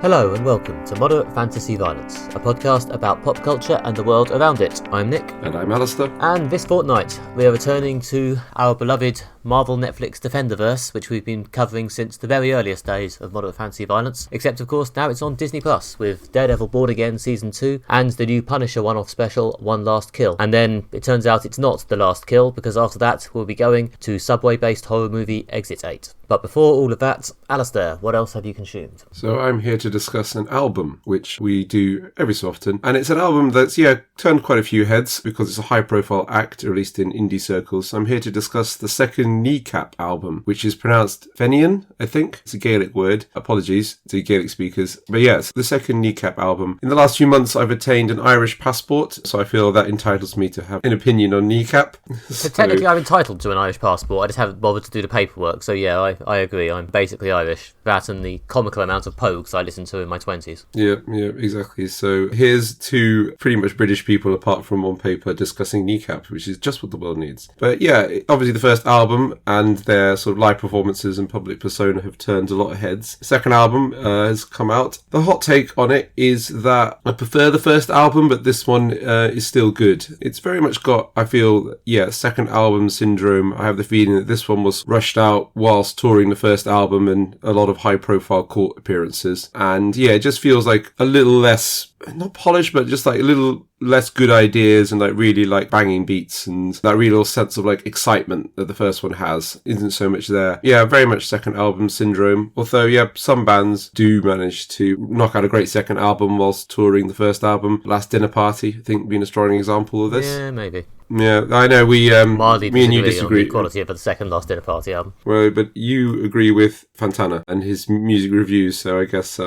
Hello and welcome to Moderate Fantasy Violence, a podcast about pop culture and the world around it. I'm Nick. And I'm Alistair. And this fortnight, we are returning to our beloved Marvel Netflix Defenderverse, which we've been covering since the very earliest days of Moderate Fantasy Violence. Except, of course, now it's on Disney Plus with Daredevil Born Again Season 2 and the new Punisher one-off special, One Last Kill. And then it turns out it's not the last kill, because after that we'll be going to Subway-based horror movie Exit 8. But before all of that, Alistair, what else have you consumed? So I'm here to discuss an album, which we do every so often. And it's an album that's, turned quite a few heads because it's a high-profile act, released in indie circles. So I'm here to discuss the second Kneecap album, which is pronounced Fenian, I think. It's a Gaelic word. Apologies to Gaelic speakers. But yes, the second Kneecap album. In the last few months, I've attained an Irish passport, so I feel that entitles me to have an opinion on Kneecap. So technically I'm entitled to an Irish passport, I just haven't bothered to do the paperwork. So yeah, I agree. I'm basically Irish. That and the comical amount of Pogues I listened to in my 20s. Yeah, exactly. So here's two pretty much British people, apart from on paper, discussing Kneecap, which is just what the world needs. But yeah, obviously the first album and their sort of live performances and public persona have turned a lot of heads. The second album has come out. The hot take on it is that I prefer the first album, but this one is still good. It's very much got, I feel, second album syndrome. I have the feeling that this one was rushed out whilst touring the first album and a lot of high-profile court appearances. And yeah, it just feels like a little less, not polished, but just like a little less good ideas and like really like banging beats, and that real sense of like excitement that the first one has isn't so much there. Yeah, very much second album syndrome. Although, some bands do manage to knock out a great second album whilst touring the first album. Last Dinner Party, I think, being a strong example of this. Yeah, maybe. Yeah, I know we Mildly me and you on disagree the quality of the second Last Dinner Party album. Well, but you agree with Fantana and his music reviews, so I guess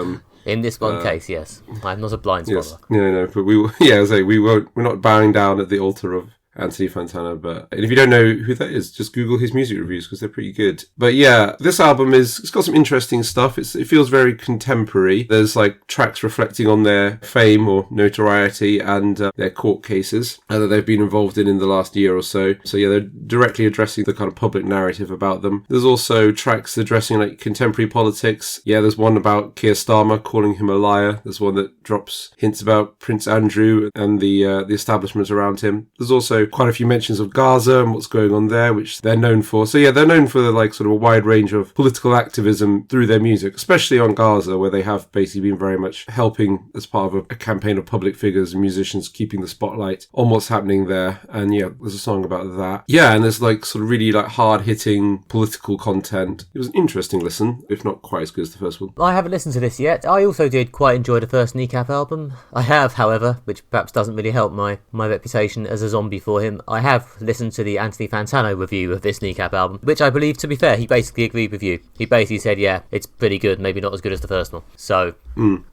in this one case, yes. I'm not a blind scholar. Yes. No, but we're not bowing down at the altar of Anthony Fantana, and if you don't know who that is, just Google his music reviews because they're pretty good. But yeah, this album it's got some interesting stuff. It feels very contemporary. There's like tracks reflecting on their fame or notoriety and their court cases that they've been involved in the last year or so. So yeah, they're directly addressing the kind of public narrative about them. There's also tracks addressing like contemporary politics. Yeah, there's one about Keir Starmer calling him a liar. There's one that drops hints about Prince Andrew and the establishment around him. There's also quite a few mentions of Gaza and what's going on there, which they're known for. So yeah, they're known for like sort of a wide range of political activism through their music, especially on Gaza, where they have basically been very much helping as part of a campaign of public figures and musicians, keeping the spotlight on what's happening there. And yeah, there's a song about that. Yeah, and there's like sort of really like hard-hitting political content. It was an interesting listen, if not quite as good as the first one. I haven't listened to this yet. I also did quite enjoy the first Kneecap album. I have, however, which perhaps doesn't really help my reputation as a zombie for him, I have listened to the Anthony Fantano review of this Kneecap album, which I believe, to be fair, he basically agreed with you. He basically said, yeah, it's pretty good, maybe not as good as the first one. So,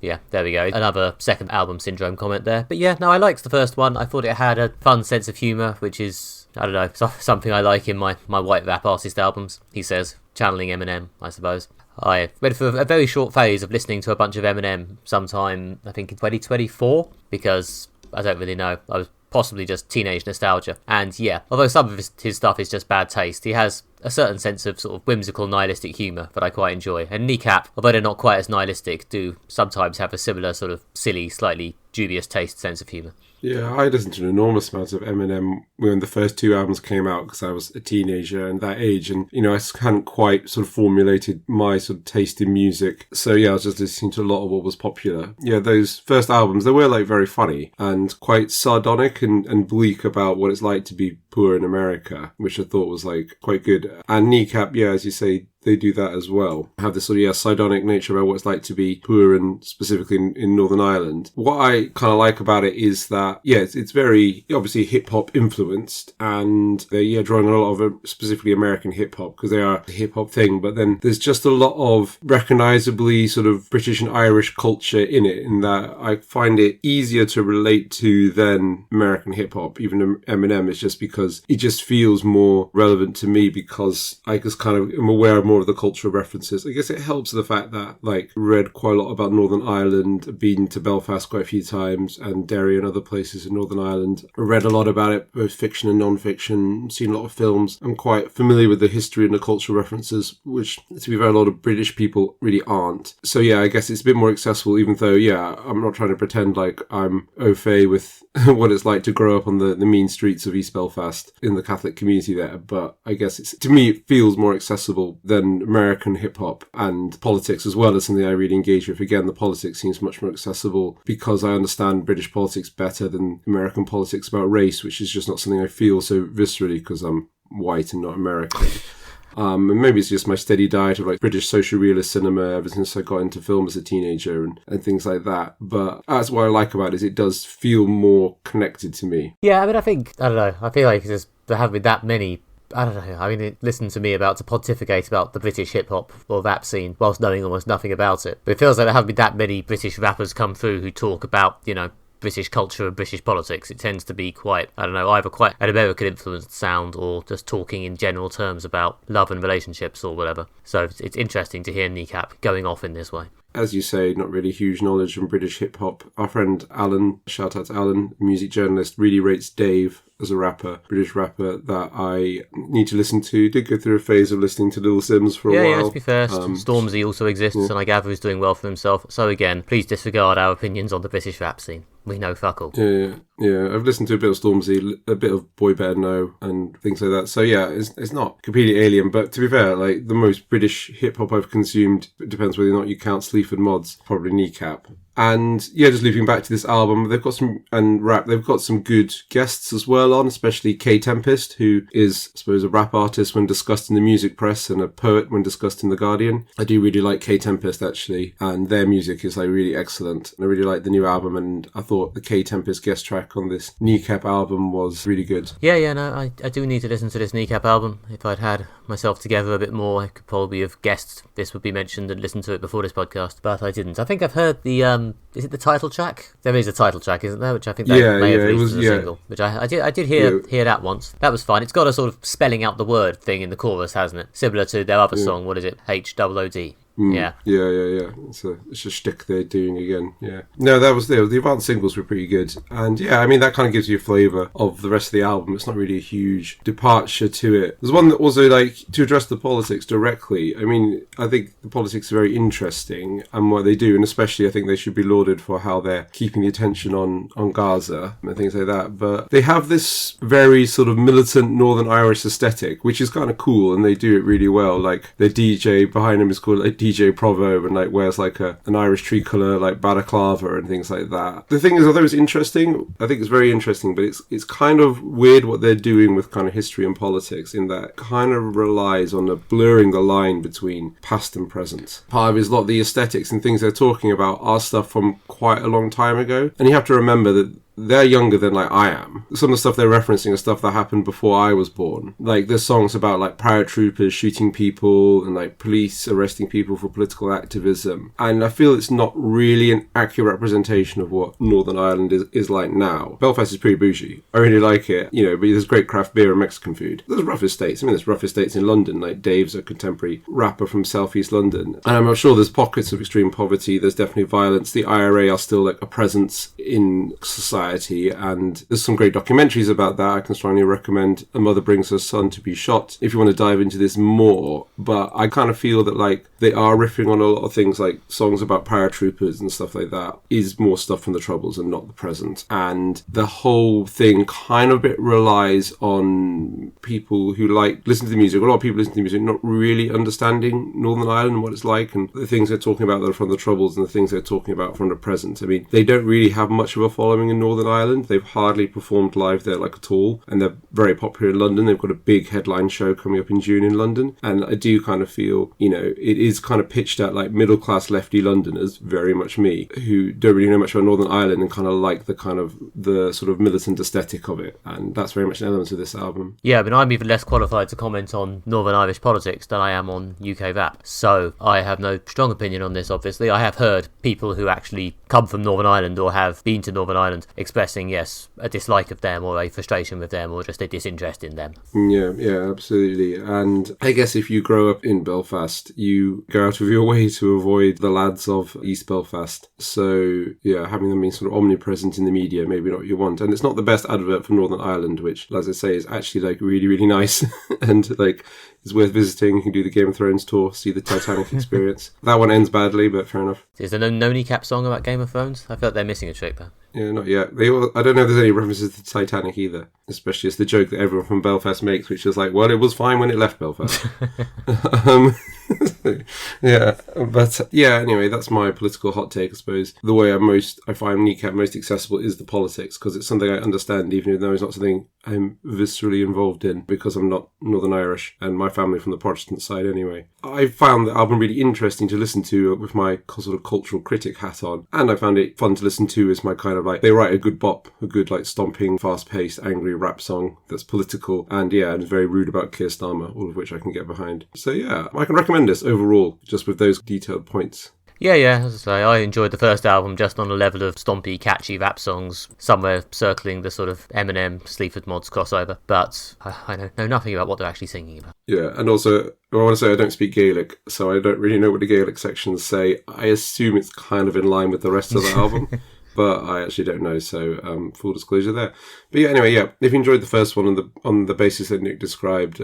yeah, there we go. Another second album syndrome comment there. But yeah, no, I liked the first one. I thought it had a fun sense of humour, which is, I don't know, something I like in my white rap artist albums, he says, channeling Eminem, I suppose. I went for a very short phase of listening to a bunch of Eminem sometime, I think in 2024, because I don't really know. I was possibly just teenage nostalgia. And yeah, although some of his stuff is just bad taste, he has a certain sense of sort of whimsical nihilistic humour that I quite enjoy. And Kneecap, although they're not quite as nihilistic, do sometimes have a similar sort of silly, slightly dubious taste sense of humour. Yeah, I listened to an enormous amount of Eminem when the first two albums came out because I was a teenager and that age, and I hadn't quite sort of formulated my sort of taste in music. So yeah, I was just listening to a lot of what was popular. Yeah, those first albums, they were like very funny and quite sardonic and bleak about what it's like to be poor in America, which I thought was like quite good. And Kneecap, yeah, as you say, they do that as well. Have this sort of sardonic nature about what it's like to be poor, and specifically in Northern Ireland. What I kind of like about it is that, it's very obviously hip-hop influenced, and they're drawing a lot of specifically American hip-hop because they are a hip-hop thing, but then there's just a lot of recognisably sort of British and Irish culture in it, in that I find it easier to relate to than American hip-hop, even Eminem, is just because it just feels more relevant to me because I just kind of am aware of more more of the cultural references. I guess it helps the fact that, like, read quite a lot about Northern Ireland, been to Belfast quite a few times, and Derry and other places in Northern Ireland. I read a lot about it, both fiction and non-fiction, seen a lot of films. I'm quite familiar with the history and the cultural references, which, to be fair, a lot of British people really aren't. So yeah, I guess it's a bit more accessible, even though, yeah, I'm not trying to pretend like I'm au fait with what it's like to grow up on the mean streets of East Belfast in the Catholic community there. But I guess to me, it feels more accessible than American hip-hop and politics, as well as something I really engage with. Again, the politics seems much more accessible because I understand British politics better than American politics about race, which is just not something I feel so viscerally because I'm white and not American. And maybe it's just my steady diet of like British social realist cinema ever since I got into film as a teenager and things like that. But that's what I like about it, is it does feel more connected to me. Yeah, I mean, I don't know, I feel like there haven't been that many, I don't know, I mean, listen to me about to pontificate about the British hip-hop or rap scene whilst knowing almost nothing about it. But it feels like there haven't been that many British rappers come through who talk about, you know, British culture and British politics. It tends to be quite, I don't know, either quite an American influenced sound or just talking in general terms about love and relationships or whatever. So it's interesting to hear Kneecap going off in this way. As you say, not really huge knowledge from British hip-hop. Our friend Alan, shout out to Alan, music journalist, really rates Dave as a rapper, British rapper, that I need to listen to. Did go through a phase of listening to Little Sims for a while. Yeah, to be fair, Stormzy also exists, and I gather is doing well for himself. So again, please disregard our opinions on the British rap scene. We know fuck all. Yeah. I've listened to a bit of Stormzy, a bit of Boy Better Know, and things like that. So yeah, it's not completely alien. But to be fair, like the most British hip hop I've consumed, it depends whether or not you count Sleaford Mods, probably Kneecap. And yeah, just looping back to this album, they've got some good guests as well on, especially K Tempest, who is, I suppose, a rap artist when discussed in the music press and a poet when discussed in The Guardian. I do really like K Tempest, actually, and their music is like really excellent. I really like the new album, and I thought the K Tempest guest track on this Kneecap album was really good. I do need to listen to this Kneecap album. If I'd had myself together a bit more, I could probably have guessed this would be mentioned and listened to it before this podcast, but I didn't. I think I've heard the is it the title track? There is a title track, isn't there? Which I think may have released as a single. Which I did hear that once. That was fun. It's got a sort of spelling out the word thing in the chorus, hasn't it? Similar to their other song. What is it? HOOD. Yeah. It's a shtick they're doing again. Yeah. No, that was the advanced singles were pretty good, and yeah, I mean that kind of gives you a flavour of the rest of the album. It's not really a huge departure to it. There's one that also, like, to address the politics directly. I mean, I think the politics are very interesting and what they do, and especially I think they should be lauded for how they're keeping the attention on Gaza and things like that. But they have this very sort of militant Northern Irish aesthetic, which is kind of cool, and they do it really well. Like their DJ behind them is called DJ Provo and like wears like an Irish tricolour like balaclava and things like that. The thing is, although it's interesting, I think it's very interesting, but it's kind of weird what they're doing with kind of history and politics, in that it kind of relies on blurring the line between past and present. Part of it is a lot of the aesthetics and things they're talking about are stuff from quite a long time ago, and you have to remember that they're younger than like I am. Some of the stuff they're referencing is stuff that happened before I was born. Like there's songs about like paratroopers shooting people and like police arresting people for political activism. And I feel it's not really an accurate representation of what Northern Ireland is like now. Belfast is pretty bougie. I really like it, but there's great craft beer and Mexican food. There's rough estates. I mean, there's rough estates in London. Like Dave's a contemporary rapper from southeast London. And I'm sure there's pockets of extreme poverty. There's definitely violence. The IRA are still like a presence in society. And there's some great documentaries about that. I can strongly recommend A Mother Brings Her Son to Be Shot if you want to dive into this more. But I kind of feel that like they are riffing on a lot of things, like songs about paratroopers and stuff like that is more stuff from the Troubles and not the present. And the whole thing kind of bit relies on people who listen to the music. A lot of people listen to the music not really understanding Northern Ireland and what it's like, and the things they're talking about that are from the Troubles and the things they're talking about from the present. I mean, they don't really have much of a following in Northern Ireland. They've hardly performed live there like at all, and they're very popular in London. They've got a big headline show coming up in June in London, and I do kind of feel, it is kind of pitched at like middle class lefty Londoners, very much me, who don't really know much about Northern Ireland and kind of like the sort of militant aesthetic of it, and that's very much an element of this album. Yeah, but I'm even less qualified to comment on Northern Irish politics than I am on UK rap, so I have no strong opinion on this. Obviously, I have heard people who actually come from Northern Ireland or have been to Northern Ireland expressing, yes, a dislike of them or a frustration with them or just a disinterest in them. Yeah, absolutely. And I guess if you grow up in Belfast, you go out of your way to avoid the lads of East Belfast. So, yeah, having them being sort of omnipresent in the media, maybe not what you want. And it's not the best advert for Northern Ireland, which, as I say, is actually like really, really nice and like it's worth visiting. You can do the Game of Thrones tour, see the Titanic experience. That one ends badly, but fair enough. Is there no Kneecap song about Game of Thrones? I feel like they're missing a trick there. Yeah, not yet. I don't know if there's any references to Titanic either. Especially it's the joke that everyone from Belfast makes, which is like, well, it was fine when it left Belfast. Yeah, but yeah, anyway, that's my political hot take, I suppose. The way I find Kneecap most accessible is the politics, because it's something I understand, even though it's not something I'm viscerally involved in, because I'm not Northern Irish, and my family from the Protestant side anyway. I found the album really interesting to listen to with my sort of cultural critic hat on, and I found it fun to listen to as my kind of like, they write a good bop, a good like stomping, fast-paced, angry rap song that's political, and yeah, and very rude about Keir Starmer, all of which I can get behind. So yeah, I can recommend this overall, just with those detailed points. Yeah, as I say, I enjoyed the first album just on a level of stompy, catchy rap songs, somewhere circling the sort of Eminem, Sleaford Mods crossover, but I know nothing about what they're actually singing about. Yeah, and also, I want to say I don't speak Gaelic, so I don't really know what the Gaelic sections say. I assume it's kind of in line with the rest of the album. But I actually don't know, so full disclosure there. But yeah, anyway, yeah, if you enjoyed the first one on the basis that Nick described,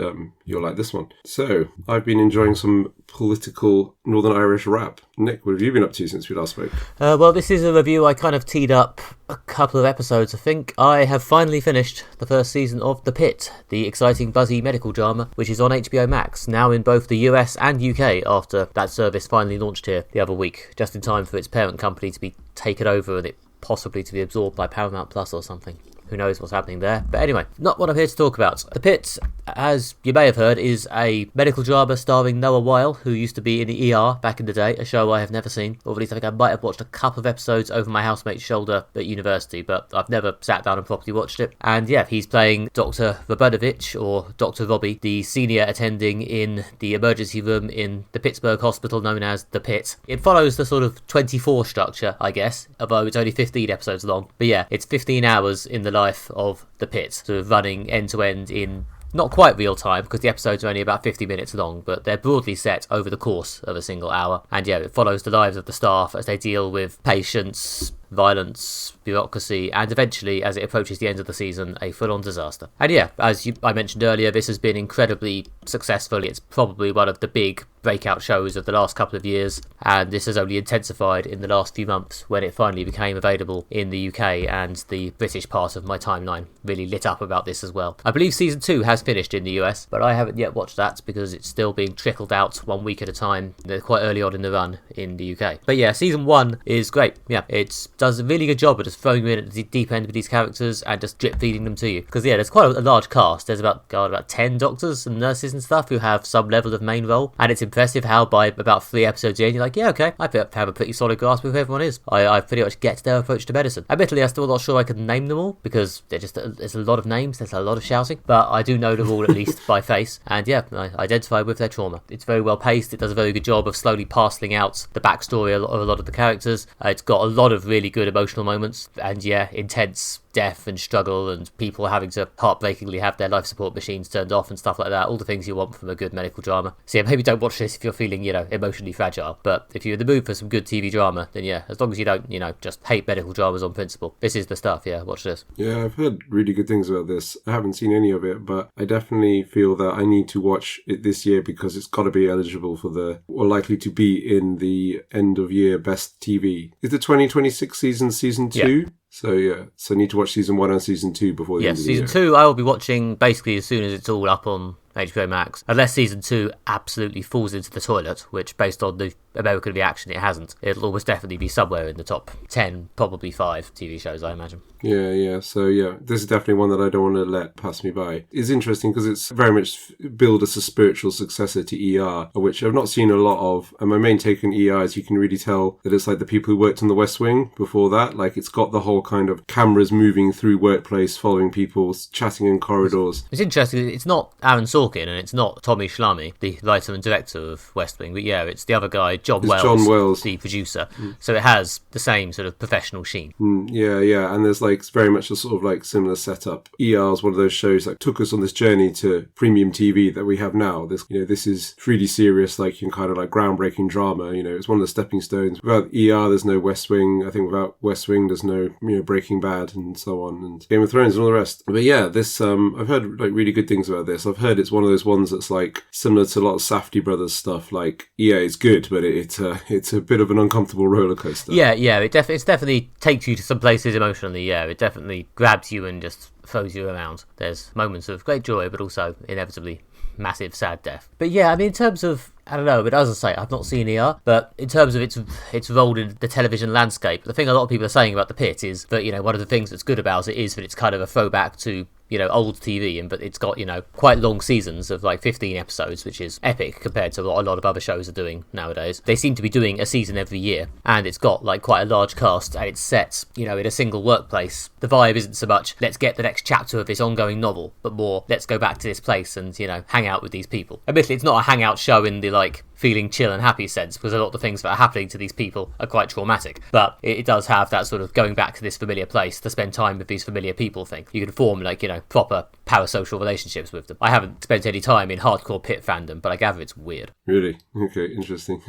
you'll like this one. So, I've been enjoying some political Northern Irish rap. Nick, what have you been up to since we last spoke? Well, this is a review I kind of teed up a couple of episodes, I think. I have finally finished the first season of The Pitt, the exciting, buzzy medical drama, which is on HBO Max, now in both the US and UK after that service finally launched here the other week, just in time for its parent company to be taken over and it possibly to be absorbed by Paramount Plus or something. Who knows what's happening there. But anyway, not what I'm here to talk about. The Pitt, as you may have heard, is a medical drama starring Noah Weil, who used to be in the ER back in the day, a show I have never seen, or at least I think I might have watched a couple of episodes over my housemate's shoulder at university, but I've never sat down and properly watched it. And yeah, he's playing Dr. Rabinovich, or Dr. Robbie, the senior attending in the emergency room in the Pittsburgh hospital known as The Pitt. It follows the sort of 24 structure, I guess, although it's only 15 episodes long. But yeah, it's 15 hours in the life of The Pitt, sort of running end to end in not quite real time, because the episodes are only about 50 minutes long, but they're broadly set over the course of a single hour. And yeah, it follows the lives of the staff as they deal with patients, violence, bureaucracy, and eventually, as it approaches the end of the season, a full-on disaster. And yeah, as I mentioned earlier, this has been incredibly successful. It's probably one of the big breakout shows of the last couple of years, and this has only intensified in the last few months when it finally became available in the UK, and the British part of my timeline really lit up about this as well. I believe season 2 has finished in the US, but I haven't yet watched that because it's still being trickled out 1 week at a time. They're quite early on in the run in the UK. But yeah, season 1 is great. Yeah, it does a really good job of just throwing you in at the deep end with these characters and just drip feeding them to you. Because yeah, there's quite a large cast. There's about 10 doctors and nurses and stuff who have some level of main role, and it's impressive how by about 3 episodes in, you're like, yeah, okay, I have a pretty solid grasp of who everyone is. I pretty much get their approach to medicine. Admittedly, I'm still not sure I can name them all, because there's a lot of names, there's a lot of shouting, but I do know them all at least by face, and yeah, I identify with their trauma. It's very well paced, it does a very good job of slowly parceling out the backstory of a lot of the characters. It's got a lot of really good emotional moments, and yeah, intense death and struggle and people having to heartbreakingly have their life support machines turned off and stuff like that. All the things you want from a good medical drama. So yeah, maybe don't watch this if you're feeling, emotionally fragile. But if you're in the mood for some good TV drama, then yeah, as long as you don't, just hate medical dramas on principle, this is the stuff. Yeah, watch this. Yeah, I've heard really good things about this. I haven't seen any of it, but I definitely feel that I need to watch it this year because it's got to be eligible for or likely to be in the end of year best TV. Is the 2026 season 2? Yeah. So yeah, I need to watch season 1 and season 2 before the end of the year. Season 2 I will be watching basically as soon as it's all up on HBO Max, unless season 2 absolutely falls into the toilet, which based on the American reaction it hasn't. It'll almost definitely be somewhere in the top 10, probably 5 TV shows, I imagine. Yeah, so yeah, this is definitely one that I don't want to let pass me by. It's interesting because it's very much billed as a spiritual successor to ER, which I've not seen a lot of, and my main take on ER is you can really tell that it's like the people who worked on the West Wing before that. Like, it's got the whole kind of cameras moving through workplace, following people, chatting in corridors. It's interesting, it's not Aaron Sorkin Sorkin, and it's not Tommy Schlamme, the writer and director of West Wing, but yeah, it's the other guy, It's John Wells, the producer. So it has the same sort of professional sheen. Yeah, and there's like very much a sort of like similar setup. ER is one of those shows that took us on this journey to premium TV that we have now. This is really serious, like kind of like groundbreaking drama. It's one of the stepping stones. Without ER, there's no West Wing. I think without West Wing, there's no Breaking Bad and so on, and Game of Thrones and all the rest. But yeah, this I've heard like really good things about this. I've heard it's one of those ones that's like similar to a lot of Safdie brothers stuff. Like it's good, but it's a bit of an uncomfortable roller coaster. Yeah, it definitely takes you to some places emotionally. Yeah, it definitely grabs you and just throws you around. There's moments of great joy, but also inevitably massive sad death. But yeah, I mean, in terms of, I don't know, but as I say, I've not seen ER, but in terms of its role in the television landscape, the thing a lot of people are saying about The Pitt is that, one of the things that's good about it is that it's kind of a throwback to old TV, but it's got, quite long seasons of like 15 episodes, which is epic compared to what a lot of other shows are doing nowadays. They seem to be doing a season every year, and it's got like quite a large cast, and it's set, in a single workplace. The vibe isn't so much, let's get the next chapter of this ongoing novel, but more, let's go back to this place and, hang out with these people. Admittedly, it's not a hangout show in the like feeling chill and happy sense, because a lot of the things that are happening to these people are quite traumatic, but it does have that sort of going back to this familiar place to spend time with these familiar people thing. You can form like, proper parasocial relationships with them. I haven't spent any time in hardcore Pitt fandom, but I gather it's weird. Really? Okay, interesting.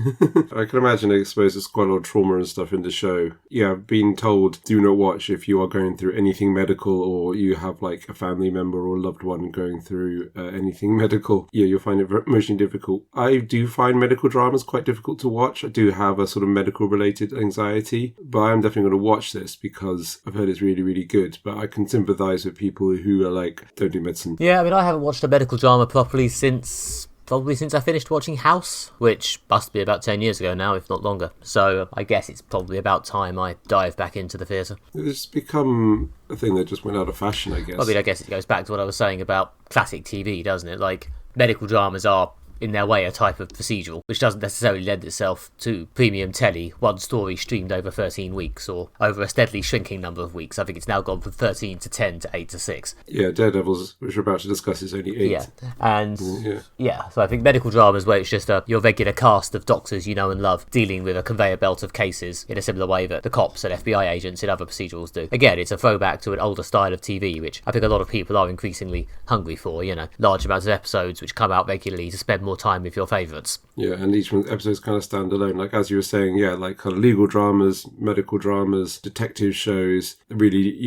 I can imagine, I suppose, there's quite a lot of trauma and stuff in the show. Yeah, I've been told, do not watch if you are going through anything medical, or you have like a family member or a loved one going through anything medical. Yeah, you'll find it emotionally difficult. I do find medical dramas quite difficult to watch. I do have a sort of medical related anxiety, but I'm definitely going to watch this because I've heard it's really, really good. But I can sympathise with people who are like, don't do medicine. Yeah, I mean, I haven't watched a medical drama properly since I finished watching House, which must be about 10 years ago now, if not longer. So I guess it's probably about time I dive back into the theatre. It's become a thing that just went out of fashion, I guess. I mean, I guess it goes back to what I was saying about classic TV, doesn't it? Like, medical dramas are, in their way, a type of procedural, which doesn't necessarily lend itself to premium telly, one story streamed over 13 weeks, or over a steadily shrinking number of weeks. I think it's now gone from 13 to 10 to 8 to 6. Yeah, Daredevil, which we're about to discuss, is only 8. Yeah, and so I think medical dramas where it's just your regular cast of doctors you know and love dealing with a conveyor belt of cases in a similar way that the cops and FBI agents in other procedurals do. Again, it's a throwback to an older style of TV, which I think a lot of people are increasingly hungry for, large amounts of episodes which come out regularly to spend more time with your favourites. Yeah, and each episode's kind of stand alone. Like, as you were saying, like kind of legal dramas, medical dramas, detective shows, really,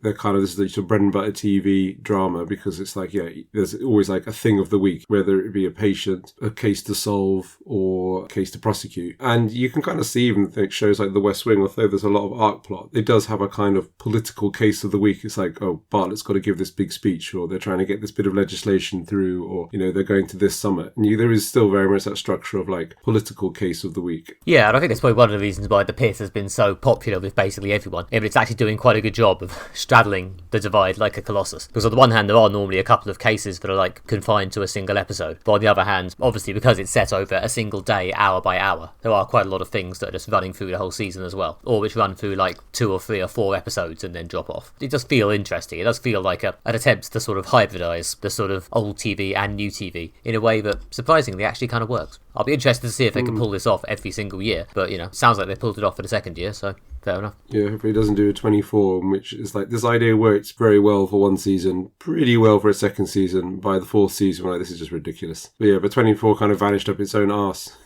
they're kind of, this is the sort of bread and butter TV drama, because it's like, there's always like a thing of the week, whether it be a patient, a case to solve, or a case to prosecute. And you can kind of see even shows like The West Wing, although there's a lot of arc plot, it does have a kind of political case of the week. It's like, oh, Bartlett's got to give this big speech, or they're trying to get this bit of legislation through, or, they're going to this summit. And there is still very much that structure of like political case of the week. Yeah, and I think that's probably one of the reasons why The Pitt has been so popular with basically everyone. I mean, it's actually doing quite a good job of straddling the divide like a colossus. Because on the one hand, there are normally a couple of cases that are like confined to a single episode. But on the other hand, obviously because it's set over a single day, hour by hour, there are quite a lot of things that are just running through the whole season as well. Or which run through like 2 or 3 or 4 episodes and then drop off. It does feel interesting. It does feel like an attempt to sort of hybridise the sort of old TV and new TV in a way that surprisingly actually kind of works. I'll be interested to see if they can pull this off every single year, but sounds like they pulled it off for the second year, so fair enough. Yeah, hopefully it doesn't do a 24, which is like, this idea works very well for one season, pretty well for a second season. By the 4th season, like, this is just ridiculous. But 24 kind of vanished up its own arse.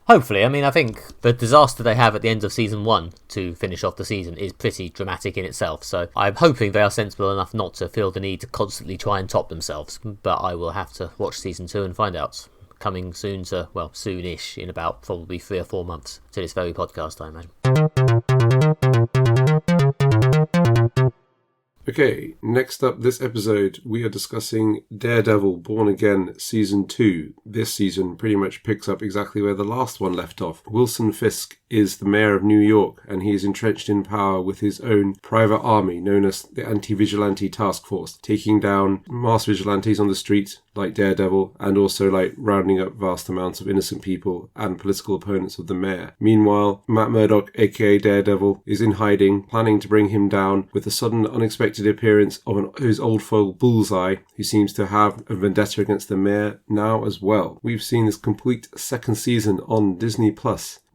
Hopefully. I mean, I think the disaster they have at the end of season 1 to finish off the season is pretty dramatic in itself, so I'm hoping they are sensible enough not to feel the need to constantly try and top themselves, but I will have to watch season 2 and find out. Coming soon to, well, soonish, in about probably 3 or 4 months to this very podcast, I imagine. Okay, next up this episode, we are discussing Daredevil Born Again Season 2. This season pretty much picks up exactly where the last one left off. Wilson Fisk is the mayor of New York, and he is entrenched in power with his own private army known as the Anti-Vigilante Task Force, taking down mass vigilantes on the street like Daredevil, and also like rounding up vast amounts of innocent people and political opponents of the mayor. Meanwhile, Matt Murdock, aka Daredevil, is in hiding, planning to bring him down with a sudden unexpected unexpected appearance of his old foe Bullseye, who seems to have a vendetta against the mayor now as well. We've seen this complete second season on Disney+.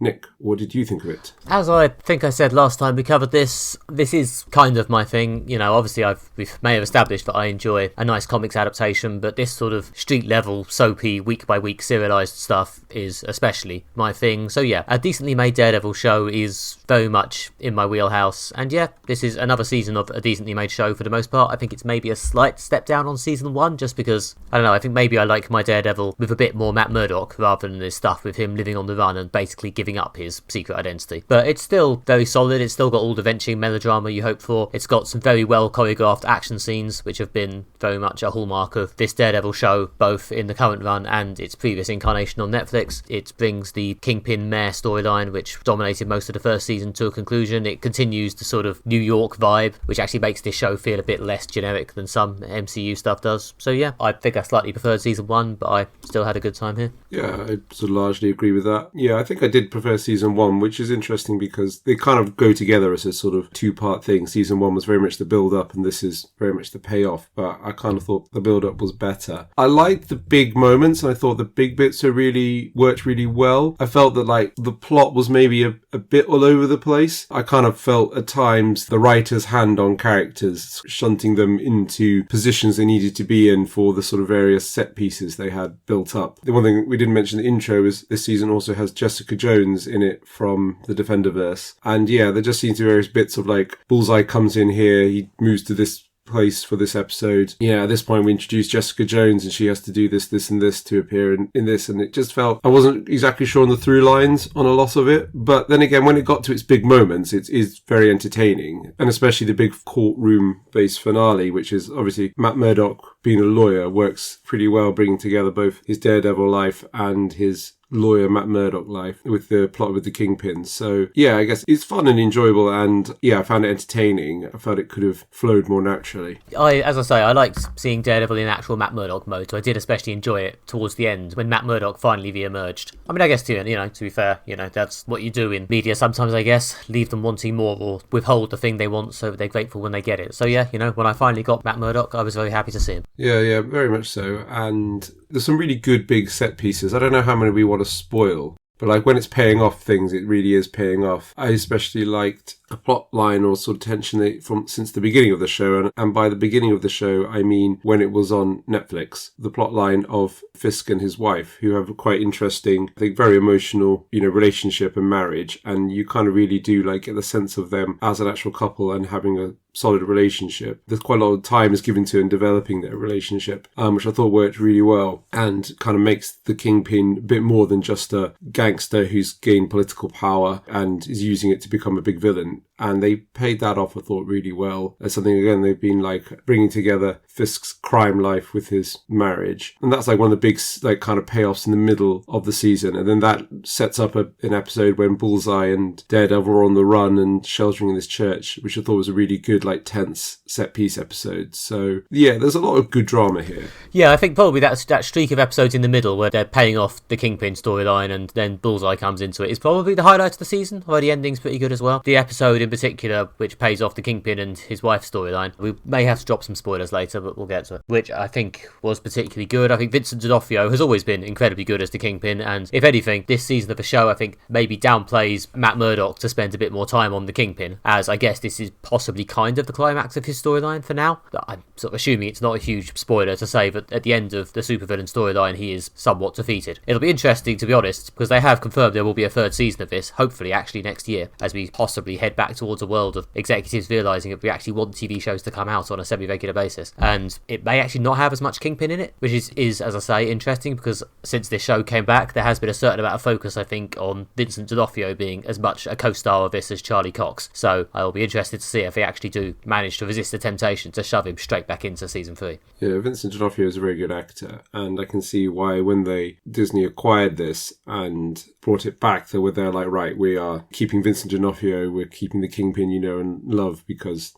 Nick, what did you think of it? As I think I said last time we covered this is kind of my thing. You know, obviously we may have established that I enjoy a nice comics adaptation, but this sort of street level, soapy, week by week serialised stuff is especially my thing. So yeah, a decently made Daredevil show is very much in my wheelhouse. And yeah, this is another season of a decently made show for the most part. I think it's maybe a slight step down on season 1, just because, I don't know, I think maybe I like my Daredevil with a bit more Matt Murdock rather than this stuff with him living on the run and basically giving up his secret identity. But it's still very solid. It's still got all the venturing melodrama you hope for. It's got some very well choreographed action scenes, which have been very much a hallmark of this Daredevil show, both in the current run and its previous incarnation on Netflix. It brings the Kingpin Mayor storyline, which dominated most of the first season, to a conclusion. It continues the sort of New York vibe, which actually makes this show feel a bit less generic than some MCU stuff does. So yeah, I think I slightly preferred season 1, but I still had a good time here. Yeah, I sort of largely agree with that. Yeah, I think I did prefer season 1, which is interesting because they kind of go together as a sort of two-part thing. Season 1 was very much the build-up and this is very much the payoff, but I kind of thought the build-up was better. I liked the big moments and I thought the big bits worked really well. I felt that like the plot was maybe a bit all over the place. I kind of felt at times the writer's hand on characters, shunting them into positions they needed to be in for the sort of various set pieces they had built up. The one thing we didn't mention in the intro is this season also has Jessica Jones in it from the Defenderverse. And yeah, there just seems to be various bits of like Bullseye comes in here, he moves to this place for this episode. Yeah, at this point we introduce Jessica Jones and she has to do this and this to appear in this, and it just felt I wasn't exactly sure on the through lines on a lot of it. But then again, when it got to its big moments, it is very entertaining, and especially the big courtroom based finale, which is obviously Matt Murdock being a lawyer works pretty well, bringing together both his Daredevil life and his lawyer Matt Murdock life with the plot with the Kingpin. So yeah, I guess it's fun and enjoyable, and yeah, I found it entertaining. I felt it could have flowed more naturally. As I say, I liked seeing Daredevil in actual Matt Murdock mode, so I did especially enjoy it towards the end when Matt Murdock finally re-emerged. I mean, I guess to be fair, that's what you do in media sometimes, I guess, leave them wanting more or withhold the thing they want so they're grateful when they get it. So yeah, when I finally got Matt Murdock, I was very happy to see him. Yeah, very much so. And there's some really good big set pieces. I don't know how many we want to spoil, but like when it's paying off things, it really is paying off. I especially liked a plot line or sort of tension since the beginning of the show, and by the beginning of the show I mean when it was on Netflix, the plot line of Fisk and his wife, who have a quite interesting, I think very emotional relationship and marriage, and you kind of really do like get the sense of them as an actual couple and having a solid relationship. There's quite a lot of time is given to in developing their relationship, which I thought worked really well and kind of makes the Kingpin a bit more than just a gangster who's gained political power and is using it to become a big villain. And they paid that off, I thought, really well. As something, again, they've been like bringing together Fisk's crime life with his marriage. And that's like one of the big like kind of payoffs in the middle of the season. And then that sets up an episode when Bullseye and Daredevil are on the run and sheltering in this church, which I thought was a really good, like tense set piece episode. So yeah, there's a lot of good drama here. Yeah, I think probably that streak of episodes in the middle where they're paying off the Kingpin storyline and then Bullseye comes into it is probably the highlight of the season, although the ending's pretty good as well. The episode in particular, which pays off the Kingpin and his wife's storyline, we may have to drop some spoilers later, but we'll get to it, which I think was particularly good. I think Vincent D'Onofrio has always been incredibly good as the Kingpin, and if anything, this season of the show I think maybe downplays Matt Murdock to spend a bit more time on the Kingpin, as I guess this is possibly kind of the climax of his storyline for now. But I'm sort of assuming it's not a huge spoiler to say that at the end of the supervillain storyline he is somewhat defeated. It'll be interesting, to be honest, because they have confirmed there will be a third season of this, hopefully actually next year, as we possibly head back towards a world of executives realising that we actually want TV shows to come out on a semi-regular basis. And it may actually not have as much Kingpin in it, which is, as I say, interesting, because since this show came back, there has been a certain amount of focus, I think, on Vincent D'Onofrio being as much a co-star of this as Charlie Cox. So I'll be interested to see if they actually do manage to resist the temptation to shove him straight back into season 3. Yeah, Vincent D'Onofrio is a very good actor, and I can see why when Disney acquired this and brought it back, they were there like, right, we are keeping Vincent D'Onofrio, we're keeping keeping the Kingpin you know and love, because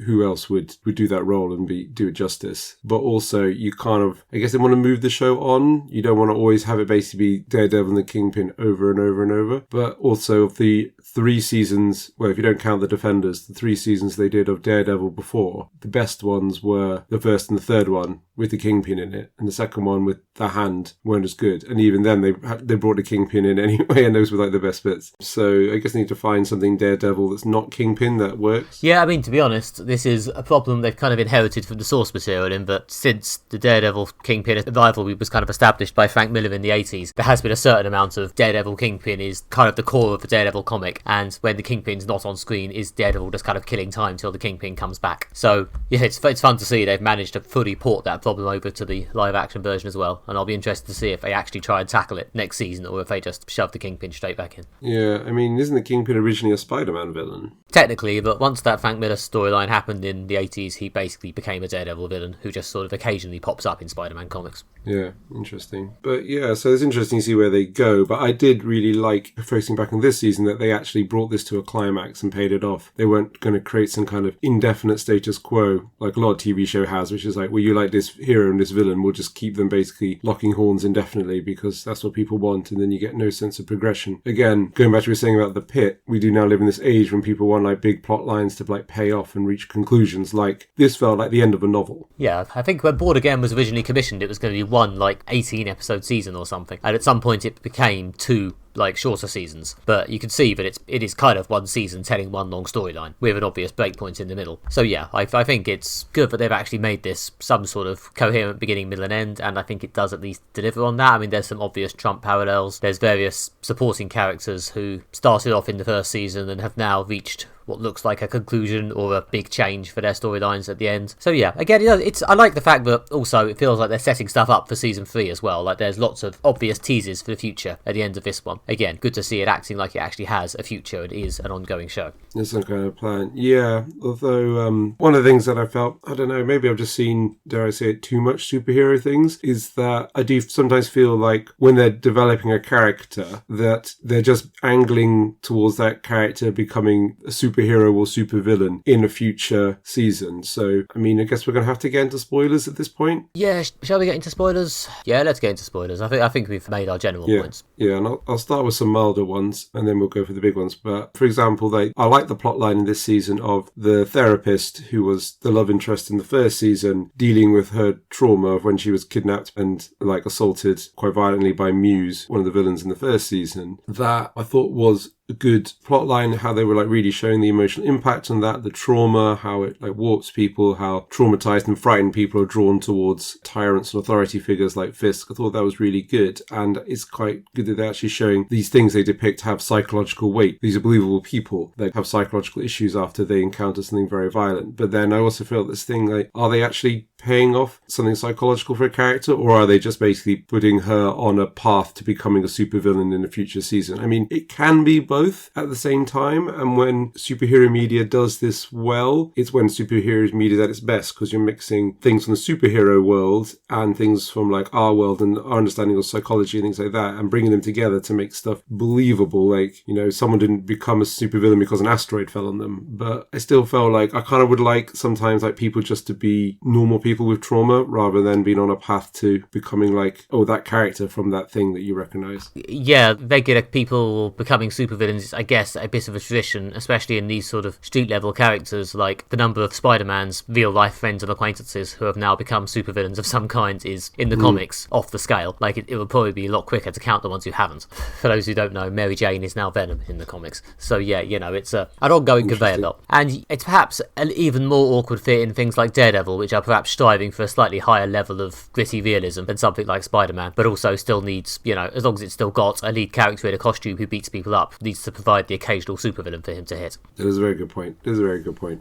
who else would do that role and do it justice. But also you kind of, I guess, they want to move the show on. You don't want to always have it basically be Daredevil and the Kingpin over and over and over. But also of the 3 seasons, well, if you don't count the Defenders, the 3 seasons they did of Daredevil before, the best ones were the first and the third one with the Kingpin in it, and the second one with the Hand weren't as good. And even then they brought the Kingpin in anyway, and those were the best bits. So I guess they need to find something Daredevil that's not Kingpin that works. Yeah, I mean, to be honest, this is a problem they've kind of inherited from the source material, in that since the Daredevil Kingpin rivalry was kind of established by Frank Miller in the 80s, there has been a certain amount of Daredevil Kingpin is kind of the core of the Daredevil comic, and when the Kingpin's not on screen, is Daredevil just kind of killing time till the Kingpin comes back. So yeah, it's fun to see they've managed to fully port that problem over to the live action version as well, and I'll be interested to see if they actually try and tackle it next season, or if they just shove the Kingpin straight back in. Yeah, I mean, isn't the Kingpin originally a Spider-Man villain? Technically, but once that Frank Miller storyline happened in the 80s, he basically became a Daredevil villain who just sort of occasionally pops up in Spider-Man comics. Yeah, interesting. But yeah, so it's interesting to see where they go. But I did really like, focusing back on this season, that they actually brought this to a climax and paid it off. They weren't going to create some kind of indefinite status quo like a lot of TV show has, which is like, well, you like this hero and this villain, we'll just keep them basically locking horns indefinitely because that's what people want, and then you get no sense of progression. Again, going back to what we were saying about the Pitt, we do now live in this age when people want like big plot lines to like pay off and reach conclusions. Like this felt like the end of a novel. Yeah, I think when Born Again was originally commissioned, it was going to be one like 18 episode season or something, and at some point it became 2 like shorter seasons, but you can see that it is kind of one season telling one long storyline with an obvious breakpoint in the middle. So yeah, I think it's good that they've actually made this some sort of coherent beginning, middle and end, and I think it does at least deliver on that. I mean, there's some obvious Trump parallels. There's various supporting characters who started off in the first season and have now reached what looks like a conclusion or a big change for their storylines at the end. So yeah, again, I like the fact that also it feels like they're setting stuff up for season 3 as well. Like there's lots of obvious teasers for the future at the end of this one. Again, good to see it acting like it actually has a future and is an ongoing show. There's some kind of plan. Yeah, although one of the things that I felt, I don't know, maybe I've just seen, dare I say it, too much superhero things, is that I do sometimes feel like when they're developing a character that they're just angling towards that character becoming a superhero or supervillain in a future season. So, I mean, I guess we're going to have to get into spoilers at this point. Yeah, shall we get into spoilers? Yeah, let's get into spoilers. I think we've made our general points. Yeah, and I'll start with some milder ones, and then we'll go for the big ones. But, for example, I like the plot line in this season of the therapist who was the love interest in the first season, dealing with her trauma of when she was kidnapped and, like, assaulted quite violently by Muse, one of the villains in the first season. That, I thought, was a good plot line, how they were like really showing the emotional impact on that, the trauma, how it like warps people, how traumatized and frightened people are drawn towards tyrants and authority figures like Fisk. I thought that was really good, and it's quite good that they're actually showing these things they depict have psychological weight. These are believable people that have psychological issues after they encounter something very violent. But then I also felt this thing like, are they actually paying off something psychological for a character, or are they just basically putting her on a path to becoming a supervillain in a future season? I mean, it can be both at the same time, and when superhero media does this well, it's when superhero media is at its best, because you're mixing things from the superhero world and things from like our world and our understanding of psychology and things like that, and bringing them together to make stuff believable. Like, you know, someone didn't become a supervillain because an asteroid fell on them, but I still felt like I kind of would like sometimes like people just to be normal people with trauma rather than being on a path to becoming like, oh, that character from that thing that you recognize. Yeah, regular people becoming supervillains is, I guess, a bit of a tradition, especially in these sort of street level characters. Like the number of Spider-Man's real life friends and acquaintances who have now become supervillains of some kind is, in the comics, off the scale. Like it would probably be a lot quicker to count the ones who haven't. For those who don't know, Mary Jane is now Venom in the comics. So yeah, you know, it's an ongoing conveyor belt. And it's perhaps an even more awkward fit in things like Daredevil, which are perhaps striving for a slightly higher level of gritty realism than something like Spider-Man, but also still needs, you know, as long as it's still got a lead character in a costume who beats people up, needs to provide the occasional supervillain for him to hit. That is a very good point.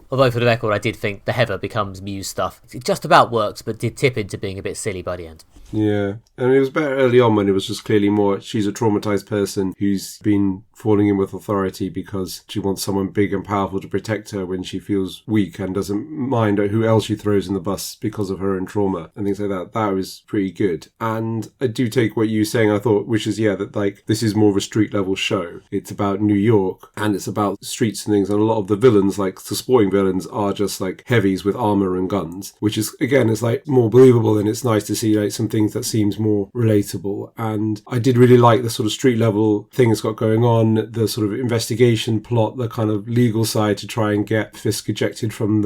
Although, for the record, I did think the Heather becomes Muse stuff, it just about worked, but did tip into being a bit silly by the end. Yeah, and it was better early on when it was just clearly more she's a traumatized person who's been falling in with authority because she wants someone big and powerful to protect her when she feels weak and doesn't mind who else she throws in the bus because of her own trauma and things like that. That was pretty good. And I do take what you were saying, I thought, which is, yeah, that like this is more of a street level show. It's about New York and it's about streets and things, and a lot of the villains, like the supporting villains, are just like heavies with armor and guns, which is, again, is like more believable, and it's nice to see like some things that seems more relatable. And I did really like the sort of street level thing it's got going on, the sort of investigation plot, the kind of legal side to try and get Fisk ejected from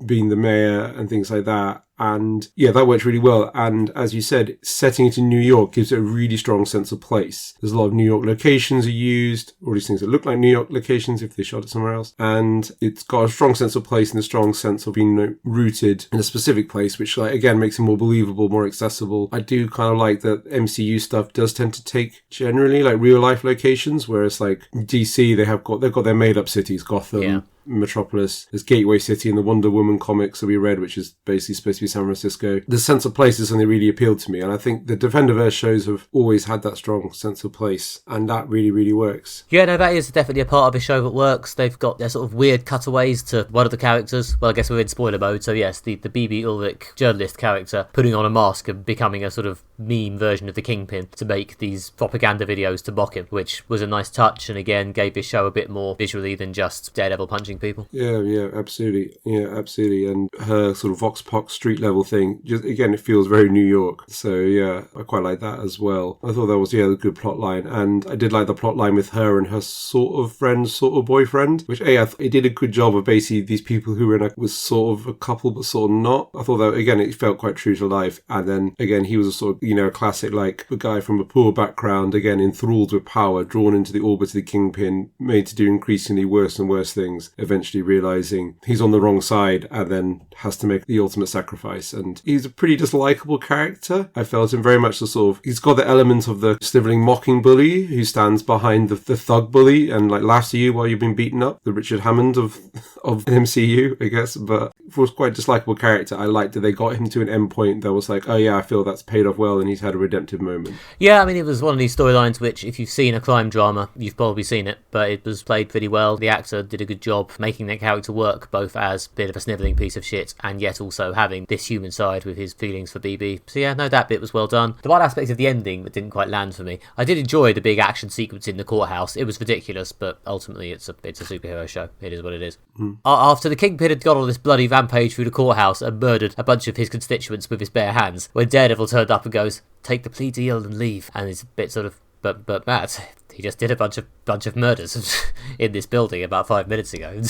being the mayor and things like that. And yeah, that worked really well. And as you said, setting it in New York gives it a really strong sense of place. There's a lot of New York locations are used, all these things that look like New York locations if they shot it somewhere else. And it's got a strong sense of place and a strong sense of being rooted in a specific place, which like, again, makes it more believable, more accessible. I do kind of like that MCU stuff does tend to take generally like real life locations, whereas like DC, they've got their made up cities, Gotham, Metropolis. There's Gateway City in the Wonder Woman comics that we read, which is basically supposed to be San Francisco. The sense of place is something that really appealed to me, and I think the Defenderverse shows have always had that strong sense of place, and that really, really works. Yeah, no, that is definitely a part of the show that works. They've got their sort of weird cutaways to one of the characters. Well, I guess we're in spoiler mode, so yes, the B.B. Ulrich journalist character putting on a mask and becoming a sort of meme version of the Kingpin to make these propaganda videos to mock him, which was a nice touch, and again gave this show a bit more visually than just Daredevil punching people. Yeah, absolutely. Yeah, absolutely. And her sort of Vox Pox street level thing, just again, it feels very New York. So yeah, I quite like that as well. I thought that was, a good plot line. And I did like the plot line with her and her sort of friend, sort of boyfriend, which it did a good job of basically these people who were was sort of a couple, but sort of not. I thought that, again, it felt quite true to life. And then again, he was a sort of, a classic, like a guy from a poor background, again, enthralled with power, drawn into the orbit of the Kingpin, made to do increasingly worse and worse things, eventually realizing he's on the wrong side and then has to make the ultimate sacrifice. And he's a pretty dislikable character. I felt him very much the sort of, he's got the element of the sniveling mocking bully who stands behind the thug bully and like laughs at you while you've been beaten up, the Richard Hammond of MCU, I guess. But for a quite dislikable character, I liked that they got him to an end point that was like, oh yeah, I feel that's paid off well and he's had a redemptive moment. Yeah, I mean, it was one of these storylines which, if you've seen a crime drama, you've probably seen it, but it was played pretty well. The actor did a good job making that character work, both as a bit of a snivelling piece of shit and yet also having this human side with his feelings for BB. So yeah, no, that bit was well done. The one aspect of the ending that didn't quite land for me, I did enjoy the big action sequence in the courthouse. It was ridiculous, but ultimately it's a superhero show. It is what it is. After the Kingpin had gone on this bloody rampage through the courthouse and murdered a bunch of his constituents with his bare hands, when Daredevil turned up and goes, "Take the plea deal and leave," and it's a bit sort of, but Matt, he just did a bunch of murders in this building about 5 minutes ago.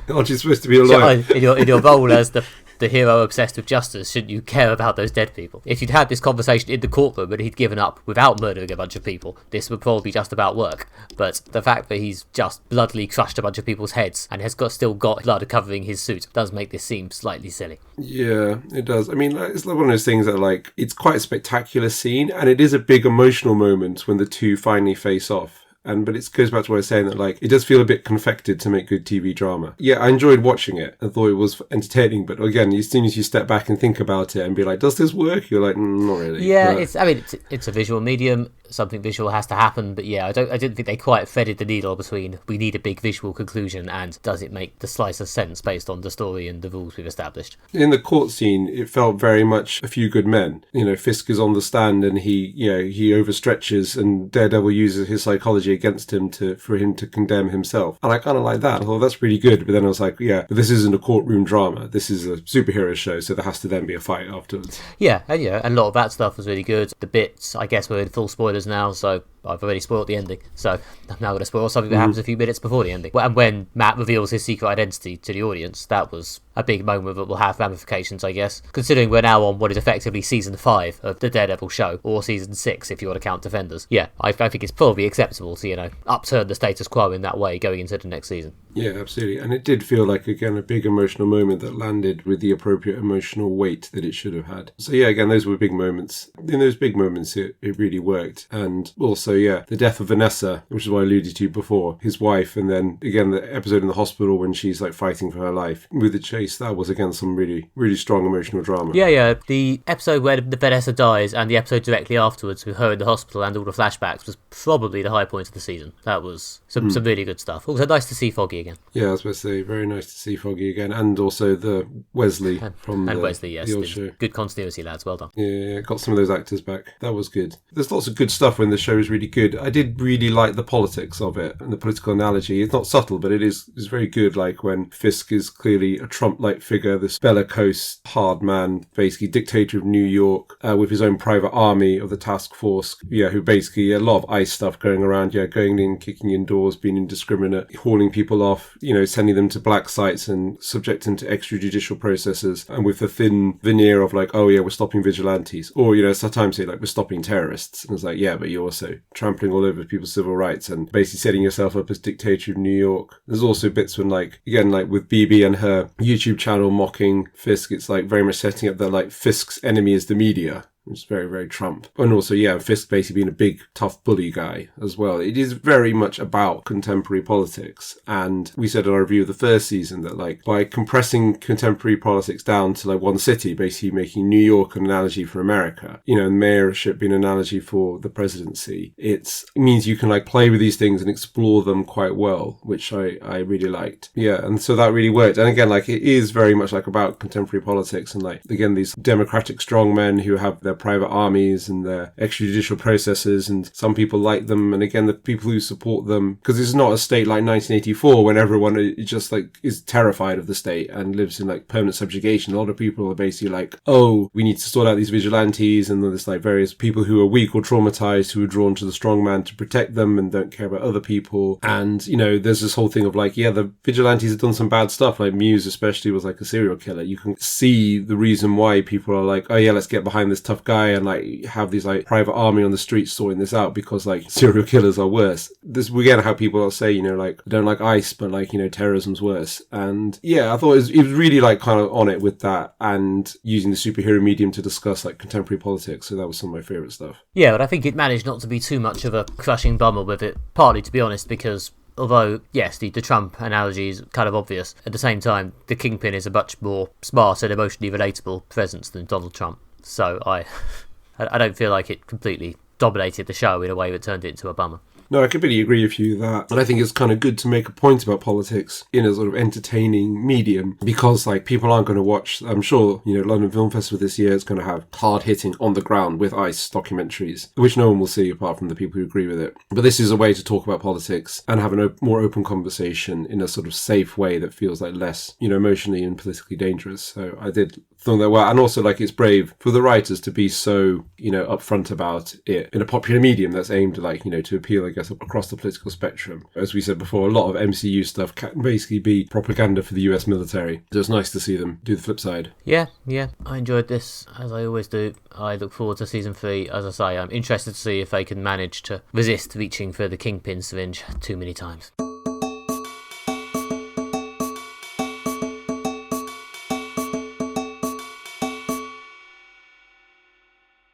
Aren't you supposed to be a lawyer? So, in your role as the hero obsessed with justice, shouldn't you care about those dead people? If you'd had this conversation in the courtroom and he'd given up without murdering a bunch of people, this would probably be just about work. But the fact that he's just bloodily crushed a bunch of people's heads and has still got blood covering his suit does make this seem slightly silly. Yeah, it does. I mean, it's like one of those things that, like, it's quite a spectacular scene, and it is a big emotional moment when the two finally face off. But it goes back to what I was saying, that like it does feel a bit confected to make good TV drama. Yeah, I enjoyed watching it. I thought it was entertaining, but again, as soon as you step back and think about it and be like, does this work? You're like, not really. Yeah, it's a visual medium. Something visual has to happen, but yeah, I didn't think they quite threaded the needle between we need a big visual conclusion and does it make the slice of sense based on the story and the rules we've established. In the court scene, it felt very much A Few Good Men. Fisk is on the stand and he overstretches, and Daredevil uses his psychology against him for him to condemn himself. And I kind of like that. I thought that's really good. But then I was like, yeah, but this isn't a courtroom drama. This is a superhero show, so there has to then be a fight afterwards. Yeah, and a lot of that stuff was really good. The bits, I guess, we're in full spoilers now, so I've already spoiled the ending, so I'm now going to spoil something that happens a few minutes before the ending. And when Matt reveals his secret identity to the audience, that was a big moment that will have ramifications, I guess, considering we're now on what is effectively season 5 of the Daredevil show, or season 6 if you want to count Defenders. Yeah, I think it's probably acceptable to, upturn the status quo in that way going into the next season. Yeah, absolutely. And it did feel like, again, a big emotional moment that landed with the appropriate emotional weight that it should have had. So yeah, again, those were big moments. In those big moments, it really worked. And also, also, the death of Vanessa, which is what I alluded to before, his wife, and then again the episode in the hospital when she's like fighting for her life with the chase. That was again some really, really strong emotional drama. Yeah. The episode where the Vanessa dies and the episode directly afterwards with her in the hospital and all the flashbacks was probably the high point of the season. That was some really good stuff. Also, nice to see Foggy again. Yeah, I was supposed to say, very nice to see Foggy again, and also the Wesley from Wesley, yes, the old show. Good continuity, lads. Well done. Yeah, got some of those actors back. That was good. There's lots of good stuff when the show is really good. I did really like the politics of it and the political analogy. It's not subtle, but it's very good. Like when Fisk is clearly a Trump-like figure, this bellicose, hard man, basically dictator of New York, with his own private army of the task force, who basically a lot of ICE stuff going around, going in, kicking in doors, being indiscriminate, hauling people off, sending them to black sites and subjecting to extrajudicial processes, and with the thin veneer of like, oh yeah, we're stopping vigilantes, or sometimes say like we're stopping terrorists, and it's like, yeah, but you're also trampling all over people's civil rights and basically setting yourself up as dictator of New York. There's also bits when like with BB and her YouTube channel mocking Fisk, it's like very much setting up that like Fisk's enemy is the media, which is very, very Trump. And also, Fisk basically being a big, tough bully guy as well. It is very much about contemporary politics. And we said in our review of the first season that, like, by compressing contemporary politics down to, like, one city, basically making New York an analogy for America, and mayorship being an analogy for the presidency, it means you can, like, play with these things and explore them quite well, which I really liked. Yeah, and so that really worked. And again, like, it is very much, like, about contemporary politics and, like, again, these democratic strongmen who have their private armies and their extrajudicial processes, and some people like them, and again the people who support them, because it's not a state like 1984 when everyone is just like is terrified of the state and lives in like permanent subjugation. A lot of people are basically like, oh, we need to sort out these vigilantes, and there's like various people who are weak or traumatized who are drawn to the strong man to protect them and don't care about other people. And there's this whole thing of like, the vigilantes have done some bad stuff, like Muse especially was like a serial killer. You can see the reason why people are like, oh yeah, let's get behind this tough guy and like have these like private army on the streets sorting this out, because like serial killers are worse. This again how people say, like, I don't like ICE, but like, terrorism's worse. And I thought it was really like kind of on it with that, and using the superhero medium to discuss like contemporary politics. So that was some of my favourite stuff. Yeah, but I think it managed not to be too much of a crushing bummer with it, partly to be honest, because although, yes, the Trump analogy is kind of obvious, at the same time, the Kingpin is a much more smart and emotionally relatable presence than Donald Trump. So I don't feel like it completely dominated the show in a way that turned it into a bummer. No, I completely agree with you that. And I think it's kind of good to make a point about politics in a sort of entertaining medium, because like people aren't going to watch, I'm sure, London Film Festival this year is going to have hard hitting on the ground with ICE documentaries, which no one will see apart from the people who agree with it. But this is a way to talk about politics and have a more open conversation in a sort of safe way that feels like less, emotionally and politically dangerous. So I did think that well. And also like it's brave for the writers to be so, upfront about it in a popular medium that's aimed like, to appeal, I guess, across the political spectrum. As we said before, a lot of MCU stuff can basically be propaganda for the US military. So it's nice to see them do the flip side. Yeah. I enjoyed this, as I always do. I look forward to season 3. As I say, I'm interested to see if they can manage to resist reaching for the Kingpin syringe too many times.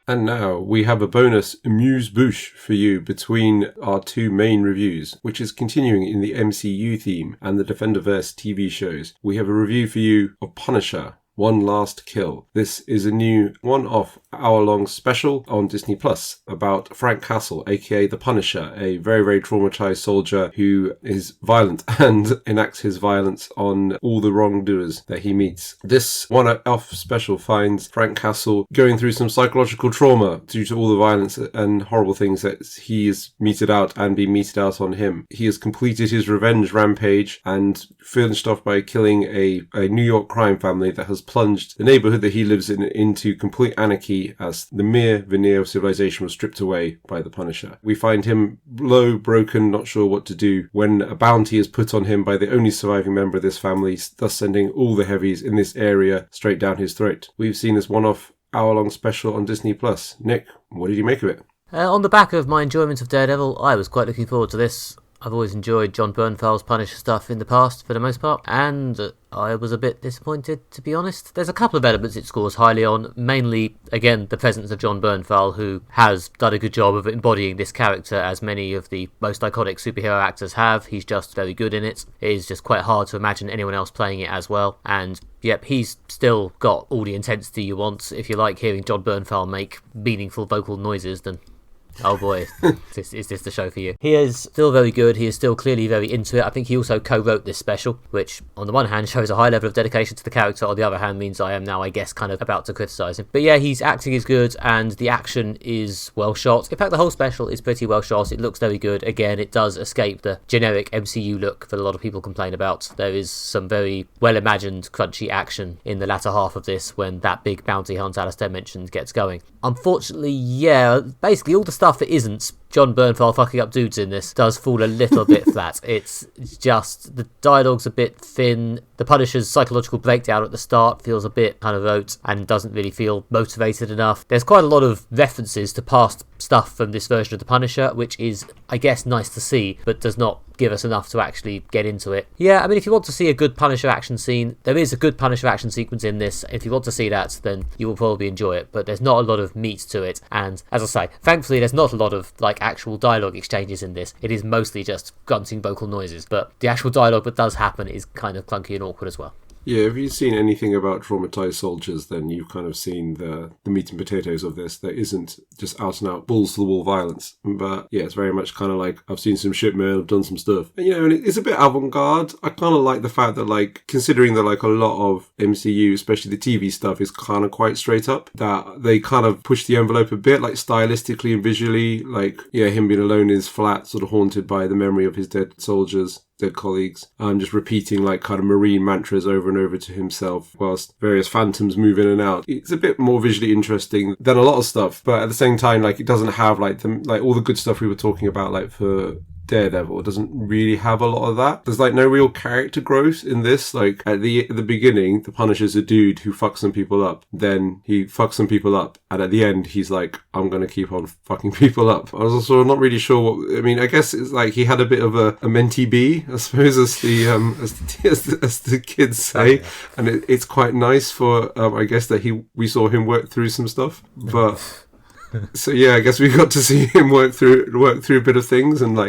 And now we have a bonus amuse-bouche for you between our two main reviews, which is continuing in the MCU theme and the Defenderverse TV shows. We have a review for you of Punisher: One Last Kill. This is a new one-off hour-long special on Disney Plus about Frank Castle, aka the Punisher, a very, very traumatized soldier who is violent and enacts his violence on all the wrongdoers that he meets. This one-off special finds Frank Castle going through some psychological trauma due to all the violence and horrible things that he is meted out and be meted out on him. He has completed his revenge rampage and finished off by killing a New York crime family that has plunged the neighborhood that he lives in into complete anarchy as the mere veneer of civilization was stripped away by the Punisher. We find him low, broken, not sure what to do, when a bounty is put on him by the only surviving member of this family, thus sending all the heavies in this area straight down his throat. We've seen this one-off hour-long special on Disney Plus. Nick, what did you make of it? On the back of my enjoyment of Daredevil, I was quite looking forward to this. I've always enjoyed John Bernthald's Punisher stuff in the past, for the most part, and I was a bit disappointed, to be honest. There's a couple of elements it scores highly on, mainly, again, the presence of John Bernthal, who has done a good job of embodying this character, as many of the most iconic superhero actors have. He's just very good in it. It is just quite hard to imagine anyone else playing it as well, and yep, he's still got all the intensity you want. If you like hearing John Bernthal make meaningful vocal noises, then oh boy, is this the show for you? He is still very good. He is still clearly very into it. I think he also co-wrote this special, which on the one hand shows a high level of dedication to the character, on the other hand means I am now, I guess, kind of about to criticise him. But yeah, his acting is good and the action is well shot. In fact, the whole special is pretty well shot. It looks very good. Again, it does escape the generic MCU look that a lot of people complain about. There is some very well imagined crunchy action in the latter half of this when that big bounty hunt Alistair mentioned gets going. Unfortunately, yeah, basically all the stuff that isn't John Bernthal fucking up dudes in this does fall a little bit flat. It's just, the dialogue's a bit thin. The Punisher's psychological breakdown at the start feels a bit kind of rote and doesn't really feel motivated enough. There's quite a lot of references to past stuff from this version of the Punisher, which is, I guess, nice to see, but does not give us enough to actually get into it. Yeah, I mean, if you want to see a good Punisher action scene, there is a good Punisher action sequence in this. If you want to see that, then you will probably enjoy it, but there's not a lot of meat to it. And as I say, thankfully there's not a lot of actual dialogue exchanges in this. It is mostly just grunting vocal noises, but the actual dialogue that does happen is kind of clunky and awkward as well. Yeah, if you've seen anything about traumatized soldiers, then you've kind of seen the meat and potatoes of this. There isn't just out and out balls to the wall violence. But yeah, it's very much kind of like, I've seen some shit, man, I've done some stuff. And, and it's a bit avant-garde. I kind of like the fact that, considering that, a lot of MCU, especially the TV stuff, is kind of quite straight up, that they kind of push the envelope a bit, stylistically and visually. Him being alone in his flat, sort of haunted by the memory of his dead soldiers, dead colleagues, just repeating kind of marine mantras over and over to himself whilst various phantoms move in and out. It's a bit more visually interesting than a lot of stuff, but at the same time, it doesn't have all the good stuff we were talking about for Daredevil. It doesn't really have a lot of that. There's no real character growth in this. At the beginning, the Punisher's a dude who fucks some people up. Then he fucks some people up, and at the end, he's like, "I'm gonna keep on fucking people up." I was also not really sure what. I mean, I guess it's he had a bit of a mentee bee, I suppose, as the kids say, yeah. And it's quite nice for I guess that we saw him work through some stuff, but. So yeah, I guess we got to see him work through a bit of things, and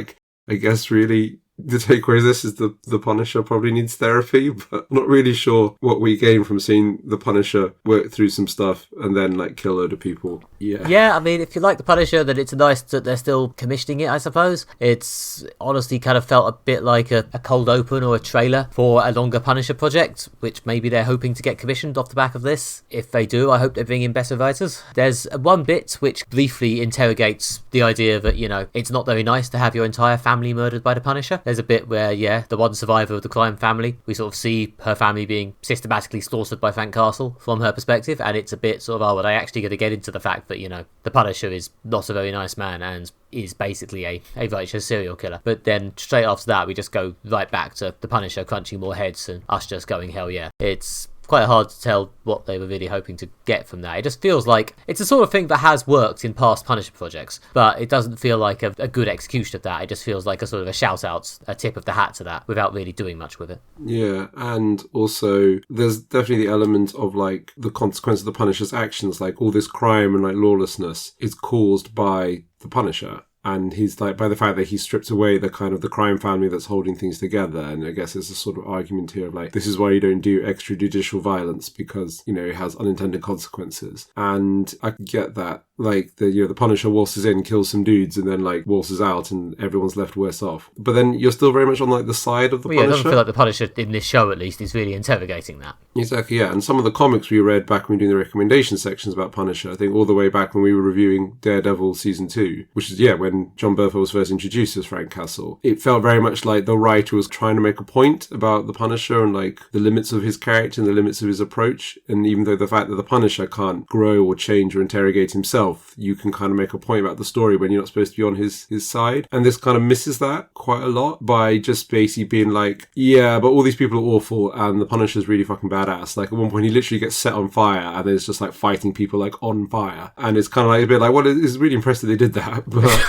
I guess really the takeaway of this is the Punisher probably needs therapy, but I'm not really sure what we gain from seeing the Punisher work through some stuff and then kill a load of people. Yeah, I mean, if you like the Punisher, then it's nice that they're still commissioning it, I suppose. It's honestly kind of felt a bit like a cold open or a trailer for a longer Punisher project, which maybe they're hoping to get commissioned off the back of this. If they do, I hope they bring in better writers. There's one bit which briefly interrogates the idea that, it's not very nice to have your entire family murdered by the Punisher. There's a bit where, the one survivor of the crime family, we sort of see her family being systematically slaughtered by Frank Castle from her perspective, and it's a bit sort of, are they actually going to get into the fact that, the Punisher is not a very nice man and is basically a righteous serial killer. But then straight after that, we just go right back to the Punisher crunching more heads and us just going, hell yeah. It's quite hard to tell what they were really hoping to get from that. It just feels like it's the sort of thing that has worked in past Punisher projects, but it doesn't feel like a good execution of that. It just feels like a sort of a shout out, a tip of the hat to that, without really doing much with it. Yeah, and also there's definitely the element of the consequence of the Punisher's actions, all this crime and lawlessness is caused by the Punisher. And he's by the fact that he stripped away the kind of the crime family that's holding things together. And I guess it's a sort of argument here of this is why you don't do extrajudicial violence, because, it has unintended consequences. And I get that. The Punisher waltzes in, kills some dudes, and then waltzes out, and everyone's left worse off. But then you're still very much on the side of the Punisher. Yeah, it doesn't feel like the Punisher in this show, at least, is really interrogating that. Exactly, yeah. And some of the comics we read back when we were doing the recommendation sections about Punisher, I think all the way back when we were reviewing Daredevil season 2, which is when John Bernthal was first introduced as Frank Castle, it felt very much like the writer was trying to make a point about the Punisher and the limits of his character and the limits of his approach. And even though the fact that the Punisher can't grow or change or interrogate himself, you can kind of make a point about the story when you're not supposed to be on his side. And this kind of misses that quite a lot by just basically being yeah, but all these people are awful and the Punisher's really fucking badass. At one point he literally gets set on fire and there's just fighting people on fire. And it's kind of a bit well, it's really impressive they did that, but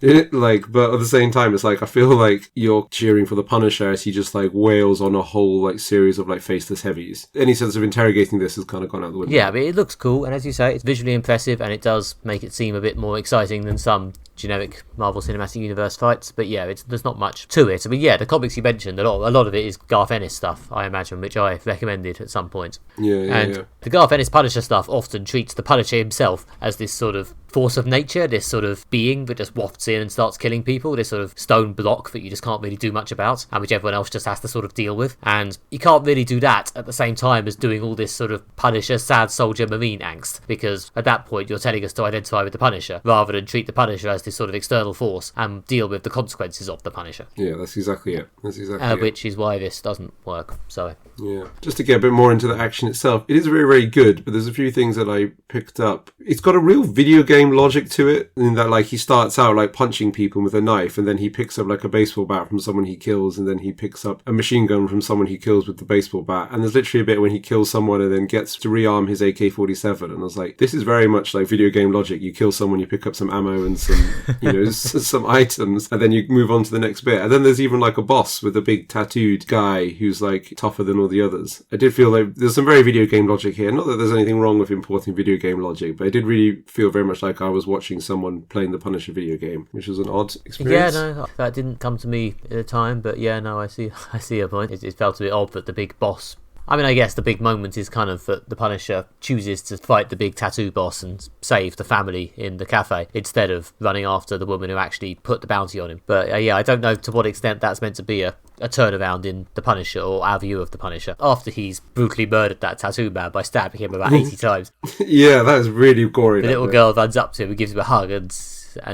But at the same time, it's like, I feel like you're cheering for the Punisher as he just like wails on a whole like series of like faceless heavies. Any sense of interrogating this has kind of gone out the window. Yeah, but it looks cool, and as you say, it's visually impressive, and it does make it seem a bit more exciting than some generic Marvel Cinematic Universe fights. But yeah, there's not much to it. I mean, yeah, the comics you mentioned, a lot of it is Garth Ennis stuff, I imagine, which I recommended at some point. Yeah. The Garth Ennis Punisher stuff often treats the Punisher himself as this sort of force of nature, this sort of being that just wafts in and starts killing people, this sort of stone block that you just can't really do much about, and which everyone else just has to sort of deal with. And you can't really do that at the same time as doing all this sort of Punisher, sad soldier, marine angst, because at that point you're telling us to identify with the Punisher, rather than treat the Punisher as this sort of external force and deal with the consequences of the Punisher. Yeah, that's exactly it. Which is why this doesn't work, so... Yeah. Just to get a bit more into the action itself, it is very, very good, but there's a few things that I picked up. It's got a real video game logic to it, in that like he starts out like punching people with a knife, and then he picks up like a baseball bat from someone he kills, and then he picks up a machine gun from someone he kills with the baseball bat. And there's literally a bit when he kills someone and then gets to rearm his AK-47, and I was like, this is very much like video game logic. You kill someone, you pick up some ammo and some, some items, and then you move on to the next bit. And then there's even like a boss with a big tattooed guy who's like tougher than all the others. I did feel like there's some very video game logic here. Not that there's anything wrong with importing video game logic, but I did really feel very much like I was watching someone playing the Punisher video game, which was an odd experience. Yeah, no, that didn't come to me at the time, but yeah, no, I see your point. It felt a bit odd that the big boss... I mean, I guess the big moment is kind of that the Punisher chooses to fight the big tattoo boss and save the family in the cafe instead of running after the woman who actually put the bounty on him. But yeah, I don't know to what extent that's meant to be a turnaround in the Punisher, or our view of the Punisher, after he's brutally murdered that tattoo man by stabbing him about 80 times. Yeah, that was really gory. The little girl runs up to him and gives him a hug, and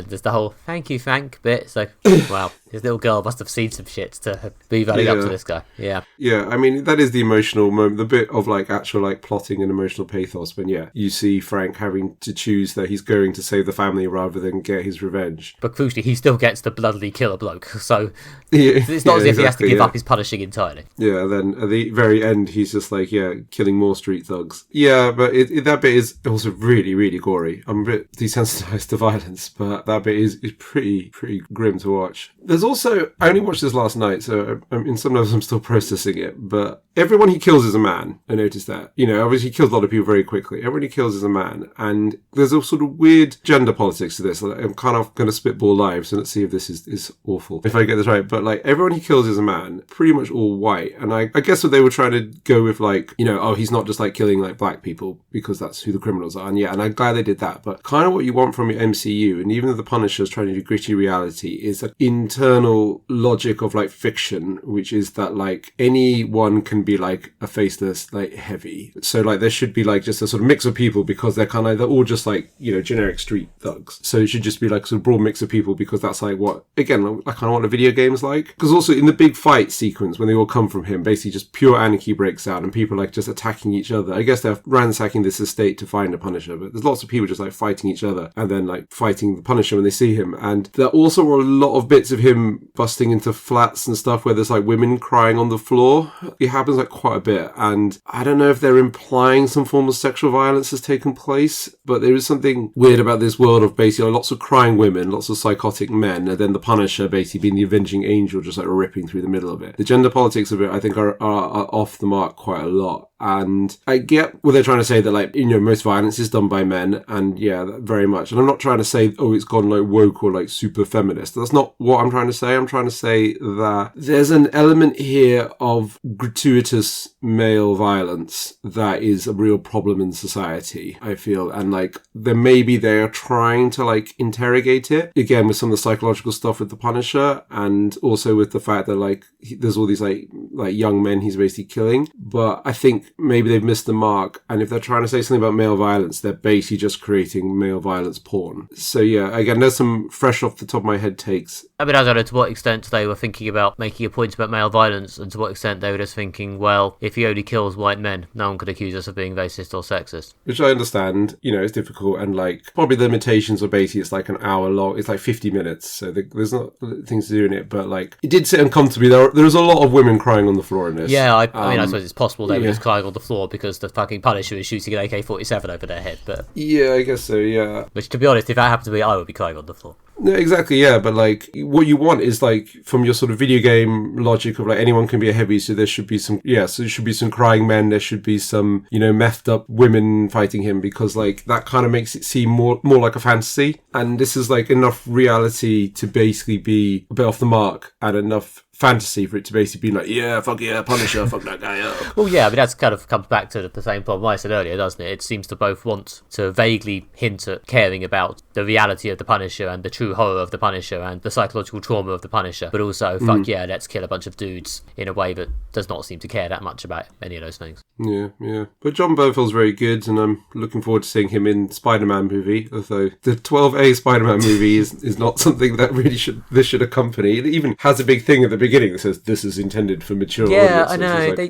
there's the whole thank you Frank bit. So wow, his little girl must have seen some shit to be running up to this guy. Yeah, I mean, that is the emotional moment, the bit of like actual like plotting and emotional pathos when you see Frank having to choose that he's going to save the family rather than get his revenge. But crucially, he still gets to bloodily kill a bloke, so it's not as if he has to give up his punishing entirely. Yeah, and then at the very end he's just like killing more street thugs. Yeah, but that bit is also really, really gory. I'm a bit desensitized to violence, but that bit is pretty grim to watch. There's also, I only watched this last night, so in some levels I'm still processing it, but everyone he kills is a man. I noticed that. Obviously he kills a lot of people very quickly. Everyone he kills is a man, and there's a sort of weird gender politics to this. I'm kind of going to spitball live, so let's see if this is awful, if I get this right. But like, everyone he kills is a man, pretty much all white, and I guess what they were trying to go with, like, he's not just like killing like black people because that's who the criminals are, and I'm glad they did that. But kind of what you want from your MCU, and even though the Punisher's trying to do gritty reality, is an internal logic of like fiction, which is that like anyone can be like a faceless like heavy. So like there should be like just a sort of mix of people, because they're all just like generic street thugs. So it should just be like a sort of broad mix of people, because that's like what, again, like kind of what a video game's like. Because also in the big fight sequence when they all come from him, basically just pure anarchy breaks out and people like just attacking each other. I guess they're ransacking this estate to find a Punisher, but there's lots of people just like fighting each other and then like fighting the Punisher when they see him. And there also were a lot of bits of him busting into flats and stuff where there's like women crying on the floor. It happens like quite a bit, and I don't know if they're implying some form of sexual violence has taken place, but there is something weird about this world of basically lots of crying women, lots of psychotic men, and then the Punisher basically being the avenging angel just like ripping through the middle of it. The gender politics of it, I think, are off the mark quite a lot. And I get what they're trying to say, that like, most violence is done by men, and yeah, very much. And I'm not trying to say, it's gone like woke or like super feminist. That's not what I'm trying to say. I'm trying to say that there's an element here of gratuitous male violence that is a real problem in society, I feel. And like, maybe they're trying to like interrogate it again with some of the psychological stuff with the Punisher, and also with the fact that like there's all these like young men he's basically killing. But I think maybe they've missed the mark, and if they're trying to say something about male violence, they're basically just creating male violence porn. So yeah, again, there's some fresh off the top of my head takes. I mean, I don't know to what extent they were thinking about making a point about male violence, and to what extent they were just thinking, well, if he only kills white men, no one could accuse us of being racist or sexist. Which I understand, it's difficult, and like, probably the limitations are basically it's like an hour long, it's like 50 minutes, so there's not things to do in it, but like, it did sit uncomfortably. There was a lot of women crying on the floor in this. Yeah, I mean, I suppose it's possible they were just crying on the floor because the fucking Punisher is shooting an AK-47 over their head, but... Yeah, I guess so, yeah. Which, to be honest, if that happened to me, I would be crying on the floor. No, exactly, yeah, but like what you want is like from your sort of video game logic of like anyone can be a heavy, so there should be some so there should be some crying men, there should be some, methed up women fighting him, because like that kind of makes it seem more like a fantasy. And this is like enough reality to basically be a bit off the mark, and enough fantasy for it to basically be like, yeah, fuck yeah, Punisher, fuck that guy up. Well, yeah, I mean, that's kind of comes back to the same problem I said earlier, doesn't it? It seems to both want to vaguely hint at caring about the reality of the Punisher and the true horror of the Punisher and the psychological trauma of the Punisher, but also, fuck yeah, let's kill a bunch of dudes in a way that does not seem to care that much about any of those things. Yeah. But John Bernthald's very good, and I'm looking forward to seeing him in Spider-Man movie, although the 12A Spider-Man movie is not something that really should accompany. It even has a big thing at the beginning that says this is intended for mature audiences. I know.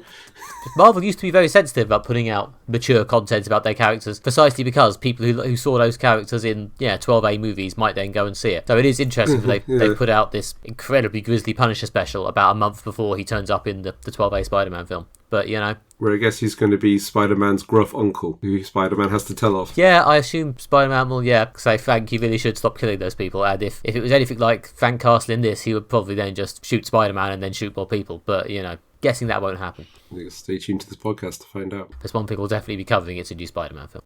Marvel used to be very sensitive about putting out mature content about their characters, precisely because people who saw those characters in 12A movies might then go and see it. So it is interesting that they put out this incredibly grisly Punisher special about a month before he turns up in the 12A Spider-Man film. But, where I guess he's going to be Spider-Man's gruff uncle, who Spider-Man has to tell off. Yeah, I assume Spider-Man will, say, Frank, you really should stop killing those people. And if it was anything like Frank Castle in this, he would probably then just shoot Spider-Man and then shoot more people. But, guessing that won't happen. Stay tuned to this podcast to find out. This one thing will definitely be covering it's a new Spider-Man film.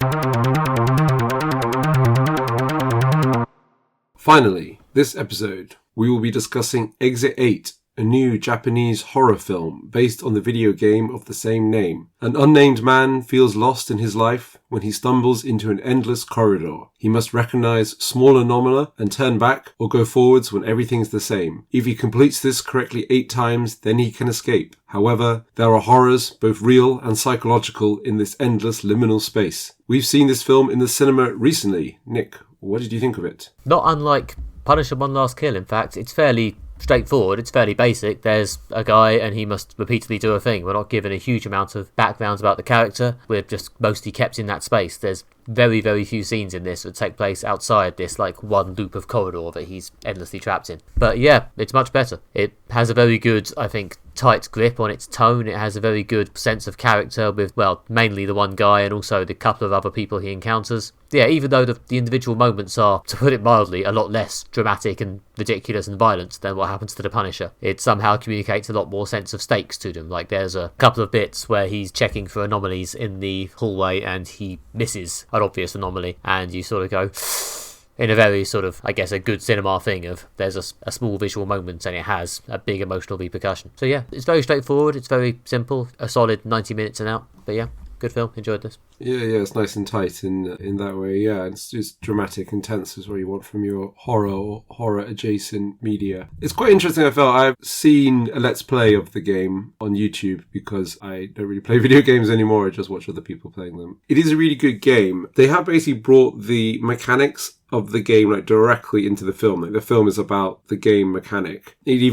Finally, this episode, we will be discussing Exit 8, a new Japanese horror film based on the video game of the same name. An unnamed man feels lost in his life when he stumbles into an endless corridor. He must recognize small anomala and turn back or go forwards when everything's the same. If he completes this correctly 8 times, then he can escape. However, there are horrors, both real and psychological, in this endless liminal space. We've seen this film in the cinema recently. Nick, what did you think of it? Not unlike Punisher One Last Kill, in fact. It's fairly straightforward, it's fairly basic. There's a guy and he must repeatedly do a thing. We're not given a huge amount of backgrounds about the character. We're just mostly kept in that space. There's very, very few scenes in this that take place outside this one loop of corridor that he's endlessly trapped in. But yeah, it's much better. It has a very good, I think, tight grip on its tone. It has a very good sense of character with, mainly the one guy and also the couple of other people he encounters. Yeah, even though the individual moments are, to put it mildly, a lot less dramatic and ridiculous and violent than what happens to the Punisher, it somehow communicates a lot more sense of stakes to them. Like, there's a couple of bits where he's checking for anomalies in the hallway and he misses an obvious anomaly, and you sort of go, in a very sort of, I guess, a good cinema thing of there's a small visual moment and it has a big emotional repercussion. So yeah, it's very straightforward, it's very simple, a solid 90 minutes and out. But yeah, good film, enjoyed this. Yeah, it's nice and tight in that way. Yeah, it's just dramatic and tense is what you want from your horror or horror-adjacent media. It's quite interesting, I felt. I've seen a Let's Play of the game on YouTube because I don't really play video games anymore. I just watch other people playing them. It is a really good game. They have basically brought the mechanics of the game directly into the film. Like, the film is about the game mechanic. The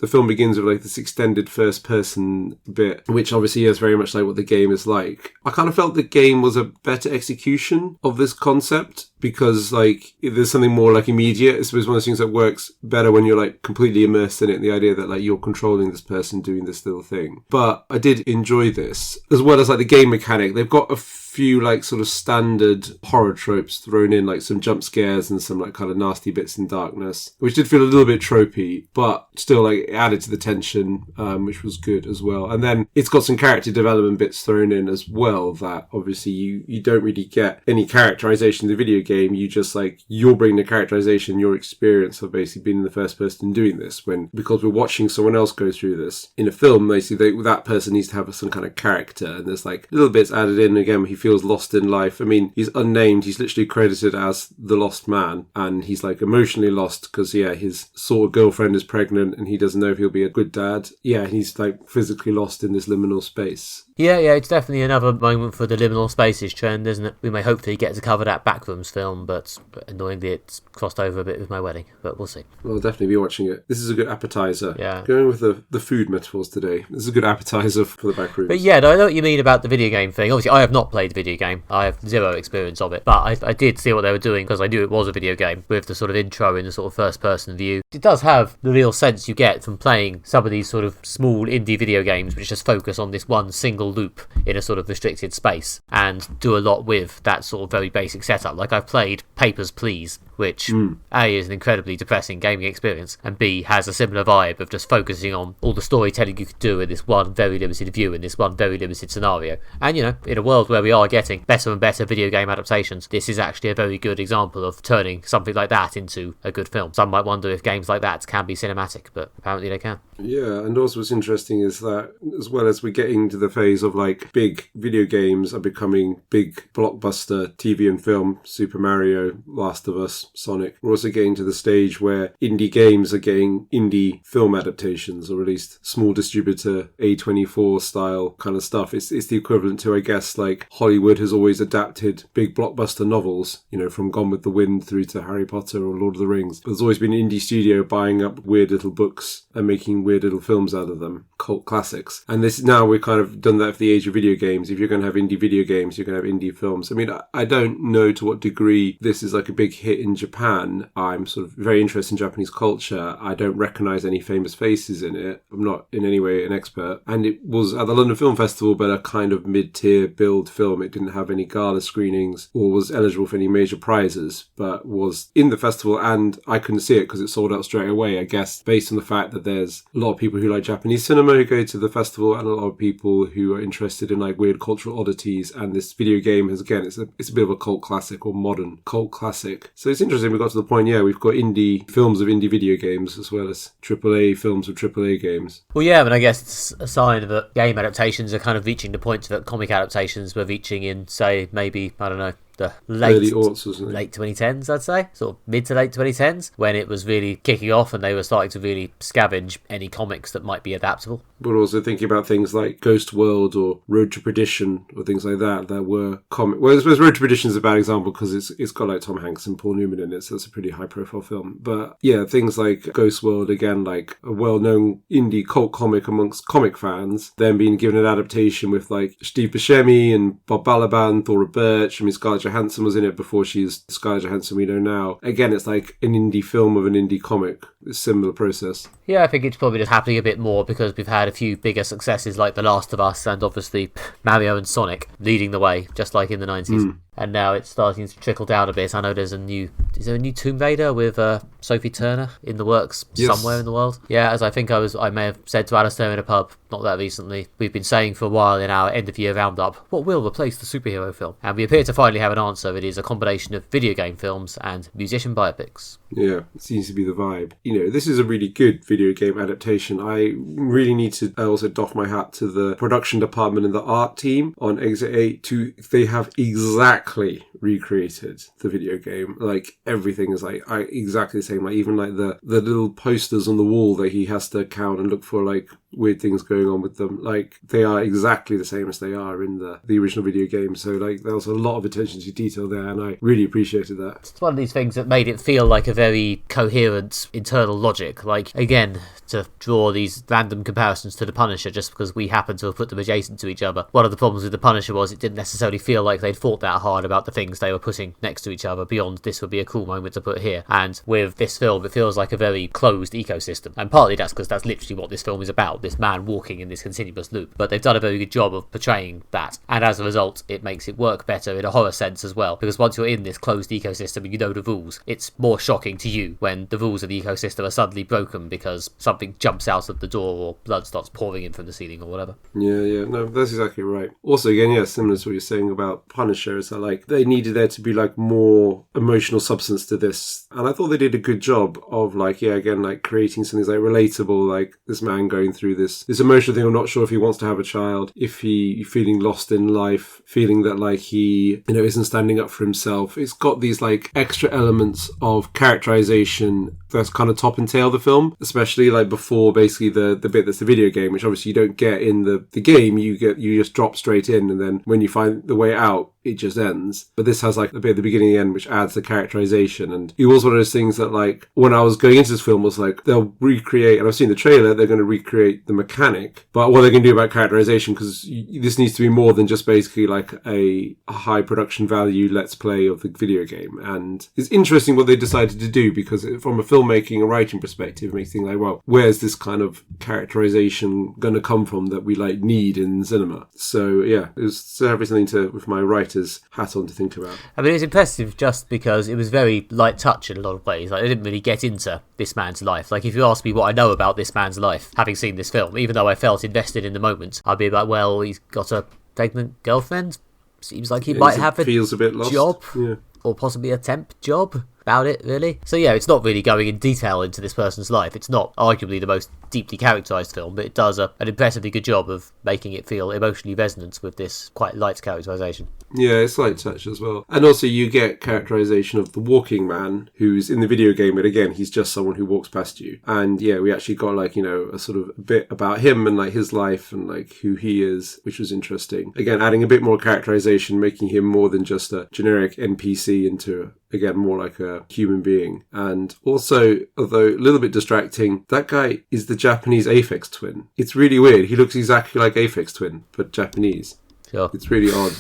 film begins with this extended first person bit, which obviously is very much like what the game is like. I kind of felt the game was a better execution of this concept because there's something more immediate. It's one of those things that works better when you're completely immersed in it, the idea that you're controlling this person doing this little thing. But I did enjoy this, as well as the game mechanic. They've got a few sort of standard horror tropes thrown in, some jump scares and some kind of nasty bits in darkness, which did feel a little bit tropey, but still it added to the tension, which was good as well. And then it's got some character development bits thrown in as well that obviously you don't really get any characterization in the video game. You just you're bringing the characterization, your experience of basically being the first person doing this, because we're watching someone else go through this. In a film, basically that person needs to have some kind of character, and there's little bits added in. Again, he feels lost in life. I mean, he's unnamed, he's literally credited as the lost man, and he's emotionally lost because his sort of girlfriend is pregnant and he doesn't know if he'll be a good dad. He's physically lost in this liminal space. Yeah, it's definitely another moment for the liminal spaces trend, isn't it? We may hopefully get to cover that Backrooms film, but annoyingly it's crossed over a bit with my wedding, but we'll see. Well, I'll definitely be watching it. This is a good appetizer. Yeah. Going with the food metaphors today. This is a good appetizer for the Backrooms. But yeah, I know what you mean about the video game thing. Obviously, I have not played the video game. I have zero experience of it, but I did see what they were doing because I knew it was a video game with the sort of intro in the sort of first-person view. It does have the real sense you get from playing some of these sort of small indie video games which just focus on this one single single loop in a sort of restricted space, and do a lot with that sort of very basic setup. Like, I've played Papers, Please, which A, is an incredibly depressing gaming experience, and B, has a similar vibe of just focusing on all the storytelling you could do in this one very limited view, in this one very limited scenario. And, in a world where we are getting better and better video game adaptations, this is actually a very good example of turning something like that into a good film. Some might wonder if games like that can be cinematic, but apparently they can. Yeah, and also what's interesting is that as well as we're getting to the phase of like big video games are becoming big blockbuster TV and film, Super Mario, Last of Us, Sonic, we're also getting to the stage where indie games are getting indie film adaptations, or at least small distributor A24 style kind of stuff. It's the equivalent to, I guess, like Hollywood has always adapted big blockbuster novels, from Gone with the Wind through to Harry Potter or Lord of the Rings. There's always been an indie studio buying up weird little books and making weird little films out of them, cult classics. And this now we've kind of done that for the age of video games. If you're going to have indie video games, you're going to have indie films. I mean, I don't know to what degree this is like a big hit in Japan. I'm sort of very interested in Japanese culture. I don't recognise any famous faces in it. I'm not in any way an expert. And it was at the London Film Festival, but a kind of mid-tier build film. It didn't have any gala screenings or was eligible for any major prizes, but was in the festival, and I couldn't see it because it sold out straight away, I guess, based on the fact that there's a lot of people who like Japanese cinema who go to the festival, and a lot of people who are interested in like weird cultural oddities, and this video game has, again, it's a bit of a cult classic, or modern cult classic. So it's interesting we got to the point, we've got indie films of indie video games as well as AAA films of AAA games. Well, yeah, but I guess it's a sign that game adaptations are kind of reaching the point that comic adaptations were reaching in, say, maybe, I don't know, the late 2010s, I'd say, sort of mid to late 2010s, when it was really kicking off and they were starting to really scavenge any comics that might be adaptable. But also thinking about things like Ghost World or Road to Perdition or things like that were comic. Well, I suppose Road to Perdition is a bad example because it's got like Tom Hanks and Paul Newman in it, so it's a pretty high profile film. But yeah, things like Ghost World, again, like a well-known indie cult comic amongst comic fans, then being given an adaptation with like Steve Buscemi and Bob Balaban, Thora Birch. I mean, Scarlett Johansson was in it before she's Scarlett Johansson we know now. Again, it's like an indie film of an indie comic. It's a similar process. Yeah, I think it's probably just happening a bit more because we've had a few bigger successes like The Last of Us and obviously Mario and Sonic leading the way, just like in the 90s. And now it's starting to trickle down a bit. I know is there a new Tomb Raider with Sophie Turner in the works somewhere in the world? Yeah, as I think I may have said to Alistair in a pub not that recently, we've been saying for a while in our end of year roundup, what will replace the superhero film? And we appear to finally have an answer. It is a combination of video game films and musician biopics. Yeah, it seems to be the vibe. This is a really good video game adaptation. I really need to also doff my hat to the production department and the art team on Exit 8. They have exactly recreated the video game. Like, everything is like exactly the same. Like, even like the little posters on the wall that he has to count and look for like weird things going on with them, like they are exactly the same as they are in the original video game. So like there was a lot of attention to detail there, and I really appreciated that. It's one of these things that made it feel like a very coherent internal logic. Like, again, to draw these random comparisons to The Punisher just because we happen to have put them adjacent to each other. One of the problems with The Punisher was it didn't necessarily feel like they'd thought that hard about the things they were putting next to each other beyond this would be a cool moment to put here. And with this film, it feels like a very closed ecosystem. And partly that's because that's literally what this film is about, this man walking in this continuous loop. But they've done a very good job of portraying that. And as a result, it makes it work better in a horror sense as well. Because once you're in this closed ecosystem and you know the rules, it's more shocking to you when the rules of the ecosystem are suddenly broken because something jumps out of the door or blood starts pouring in from the ceiling or whatever. Yeah, no, that's exactly right. Also, again, yeah, similar to what you're saying about Punisher, is that like they needed there to be like more emotional substance to this. And I thought they did a good job of like, yeah, again, like creating something like relatable, like this man going through this emotional thing. I'm not sure if he wants to have a child, if he feeling lost in life, feeling that like he, isn't standing up for himself. It's got these like extra elements of characterization that's kind of top and tail the film, especially like before basically the bit that's the video game, which obviously you don't get in the game. You just drop straight in, and then when you find the way out, it just ends. But this has like a bit at the beginning and the end, which adds the characterization. And it was one of those things that, like, when I was going into this film was like, they'll recreate, and I've seen the trailer, they're going to recreate the mechanic, but what they're going to do about characterization, because this needs to be more than just basically like a high production value let's play of the video game. And it's interesting what they decided to do, because from a filmmaking and writing perspective, it makes you think like, well, where's this kind of characterization going to come from that we like need in cinema? So yeah, it was certainly something to, with my writer's hat on, to think about. I mean, it's impressive just because it was very light touch in a lot of ways. Like, they didn't really get into this man's life. Like, if you ask me what I know about this man's life, having seen this film, even though I felt invested in the moment, I'd be like, well, he's got a pregnant girlfriend. Seems like he might have a bit lost. Job. Yeah. Or possibly a temp job. About it, really. So yeah, it's not really going in detail into this person's life. It's not arguably the most deeply characterised film, but it does an impressively good job of making it feel emotionally resonant with this quite light characterisation. Yeah, it's light touch as well. And also you get characterisation of the walking man, who's in the video game, but again, he's just someone who walks past you. And yeah, we actually got like, you know, a sort of bit about him and like his life and like who he is, which was interesting. Again, adding a bit more characterisation, making him more than just a generic NPC into again, more like a human being. And also, although a little bit distracting, that guy is the Japanese Aphex Twin. It's really weird. He looks exactly like Aphex Twin, but Japanese. Sure. It's really odd.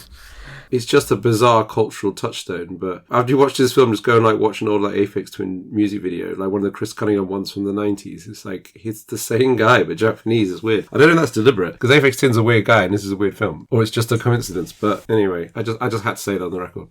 It's just a bizarre cultural touchstone, but after you watch this film, just go and like watch an old like Aphex Twin music video, like one of the Chris Cunningham ones from the 90s. It's like, it's the same guy, but Japanese. Is weird. I don't know if that's deliberate, because Aphex Twin's a weird guy and this is a weird film. Or it's just a coincidence, but anyway, I just had to say that on the record.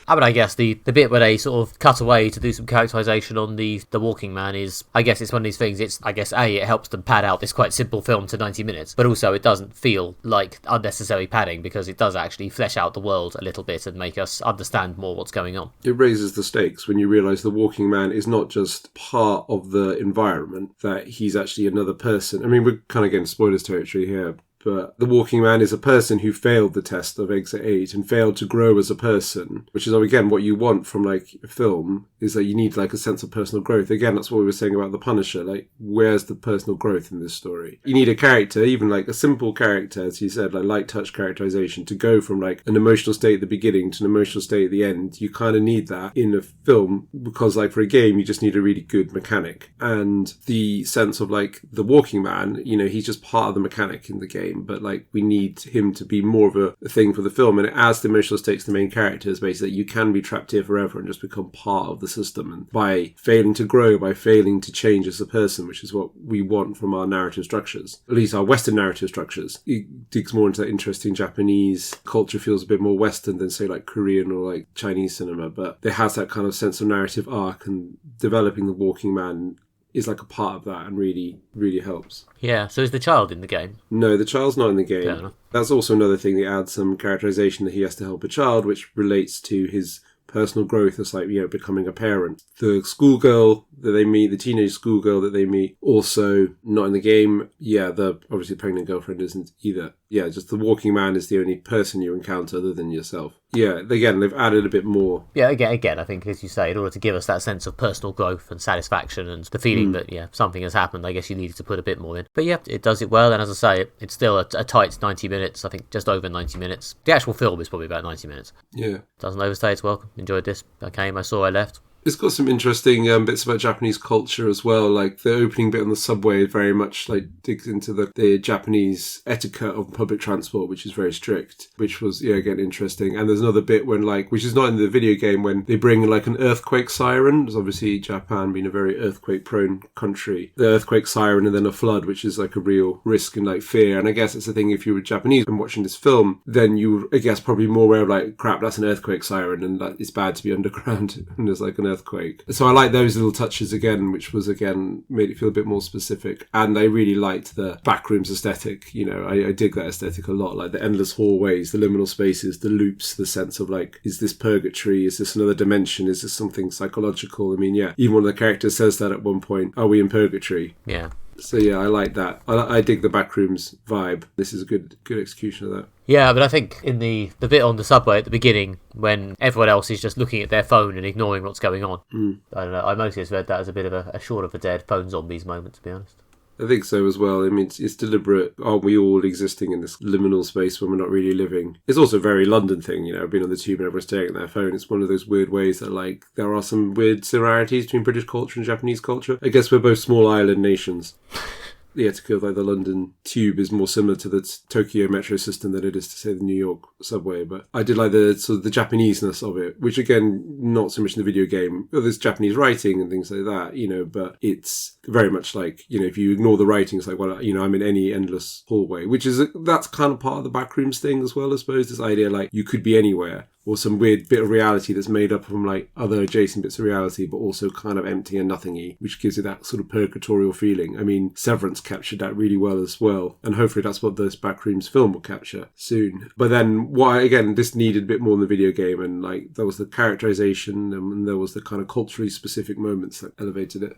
I mean, I guess the bit where they sort of cut away to do some characterisation on the walking man is, I guess it's one of these things, it's, I guess, A, it helps them pad out this quite simple film to 90 minutes, but also it doesn't feel like unnecessary padding, because it does actually flesh out the world a little bit and make us understand more what's going on. It raises the stakes when you realise the walking man is not just part of the environment, that he's actually another person. I mean, we're kind of getting spoilers territory here, but the walking man is a person who failed the test of Exit 8 and failed to grow as a person, which is, again, what you want from, like, a film, is that you need, like, a sense of personal growth. Again, that's what we were saying about The Punisher. Like, where's the personal growth in this story? You need a character, even, like, a simple character, as you said, like, light touch characterization, to go from, like, an emotional state at the beginning to an emotional state at the end. You kind of need that in a film, because, like, for a game, you just need a really good mechanic. And the sense of, like, the walking man, you know, he's just part of the mechanic in the game. But like, we need him to be more of a thing for the film, and it adds the emotional stakes to the main characters, basically, that you can be trapped here forever and just become part of the system. And by failing to grow, by failing to change as a person, which is what we want from our narrative structures, at least our Western narrative structures, it digs more into that interesting Japanese culture, feels a bit more Western than, say, like Korean or like Chinese cinema, but it has that kind of sense of narrative arc, and developing the walking man is like a part of that and really, really helps. Yeah, so is the child in the game? No, the child's not in the game. Fair enough. That's also another thing that adds some characterization, that he has to help a child, which relates to his personal growth as, like, you know, becoming a parent. The schoolgirl that they meet, the teenage schoolgirl that they meet, also not in the game. Yeah, the obviously pregnant girlfriend isn't either. Yeah, just the walking man is the only person you encounter other than yourself. Yeah, again, they've added a bit more. Yeah, again, I think, as you say, in order to give us that sense of personal growth and satisfaction and the feeling that, yeah, something has happened, I guess you needed to put a bit more in. But yeah, it does it well, and as I say, it's still a tight 90 minutes, I think just over 90 minutes. The actual film is probably about 90 minutes. Yeah. Doesn't overstay its welcome. Enjoyed this. I came, I saw, I left. It's got some interesting bits about Japanese culture as well. Like the opening bit on the subway very much like digs into the Japanese etiquette of public transport, which is very strict, which was, yeah, again, interesting. And there's another bit when, like, which is not in the video game, when they bring like an earthquake siren. There's obviously Japan being a very earthquake prone country. The earthquake siren and then a flood, which is like a real risk and like fear. And I guess it's the thing, if you were Japanese and watching this film, then you, I guess, probably more aware of like, crap, that's an earthquake siren and that it's bad to be underground and there's like an earthquake. So I like those little touches again, which was, again, made it feel a bit more specific. And I really liked the backrooms aesthetic. You know, I dig that aesthetic a lot, like the endless hallways, the liminal spaces, the loops, the sense of like, is this purgatory? Is this another dimension? Is this something psychological? I mean, yeah, even one of the characters says that at one point, are we in purgatory? Yeah. So yeah, I like that. I dig the backrooms vibe. This is a good execution of that. Yeah, but I think in the bit on the subway at the beginning, when everyone else is just looking at their phone and ignoring what's going on, I don't know, I mostly just read that as a bit of a Shaun of the Dead phone zombies moment, to be honest. I think so as well. I mean, it's deliberate. Aren't we all existing in this liminal space when we're not really living? It's also a very London thing, you know, being on the tube and everyone's staring at their phone. It's one of those weird ways that, like, there are some weird similarities between British culture and Japanese culture. I guess we're both small island nations. Yeah, to feel like the London tube is more similar to the Tokyo metro system than it is to, say, the New York subway. But I did like the sort of the Japaneseness of it, which, again, not so much in the video game. Well, there's Japanese writing and things like that, you know, but it's very much like, you know, if you ignore the writing, it's like, well, you know, I'm in any endless hallway, that's kind of part of the backrooms thing as well, I suppose. This idea, like, you could be anywhere, or some weird bit of reality that's made up from, like, other adjacent bits of reality, but also kind of empty and nothingy, which gives you that sort of purgatorial feeling. I mean, Severance captured that really well as well, and hopefully that's what this Backrooms film will capture soon. But then, this needed a bit more in the video game, and, like, there was the characterization, and there was the kind of culturally specific moments that elevated it.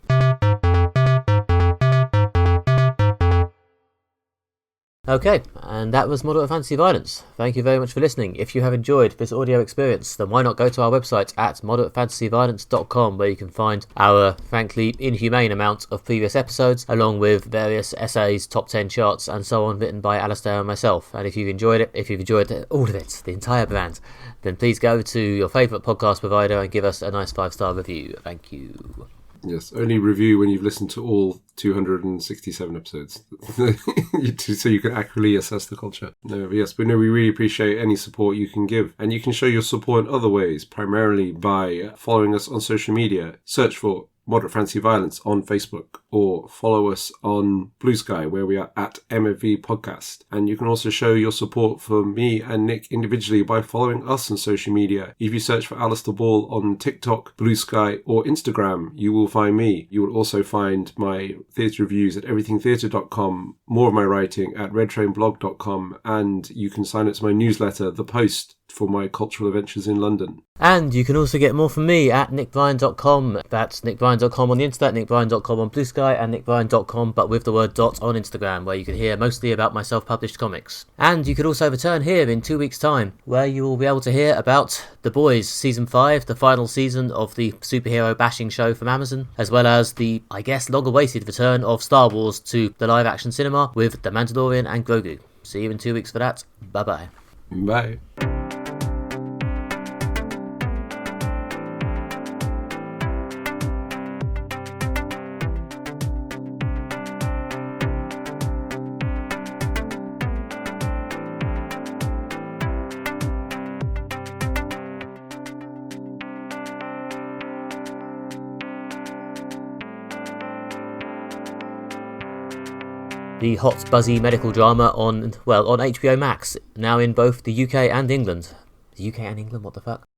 Okay, and that was Modern Fantasy Violence. Thank you very much for listening. If you have enjoyed this audio experience, then why not go to our website at modernfantasyviolence.com, where you can find our, frankly, inhumane amount of previous episodes, along with various essays, top 10 charts, and so on, written by Alistair and myself. And if you've enjoyed all of it, the entire brand, then please go to your favourite podcast provider and give us a nice 5-star review. Thank you. Yes, only review when you've listened to all 267 episodes, so you can accurately assess the culture. No, yes, but no, we really appreciate any support you can give. And you can show your support in other ways, primarily by following us on social media. Search for Moderate Fantasy Violence on Facebook, or follow us on Blue Sky, where we are at MFV Podcast. And you can also show your support for me and Nick individually by following us on social media. If you search for Alistair Ball on TikTok, Blue Sky, or Instagram, you will find me. You will also find my theatre reviews at everythingtheatre.com, more of my writing at redtrainblog.com, and you can sign up to my newsletter, The Post, for my cultural adventures in London. And you can also get more from me at nickbryan.com. That's nickbryan.com on the internet, nickbryan.com on Blue Sky, and nickbryan.com, but with the word dot on Instagram, where you can hear mostly about my self-published comics. And you can also return here in 2 weeks' time, where you will be able to hear about The Boys Season 5, the final season of the superhero bashing show from Amazon, as well as the, I guess, long-awaited return of Star Wars to the live-action cinema with The Mandalorian and Grogu. See you in 2 weeks for that. Bye-bye. Bye. The hot, buzzy medical drama on HBO Max, now in both the UK and England. The UK and England? What the fuck?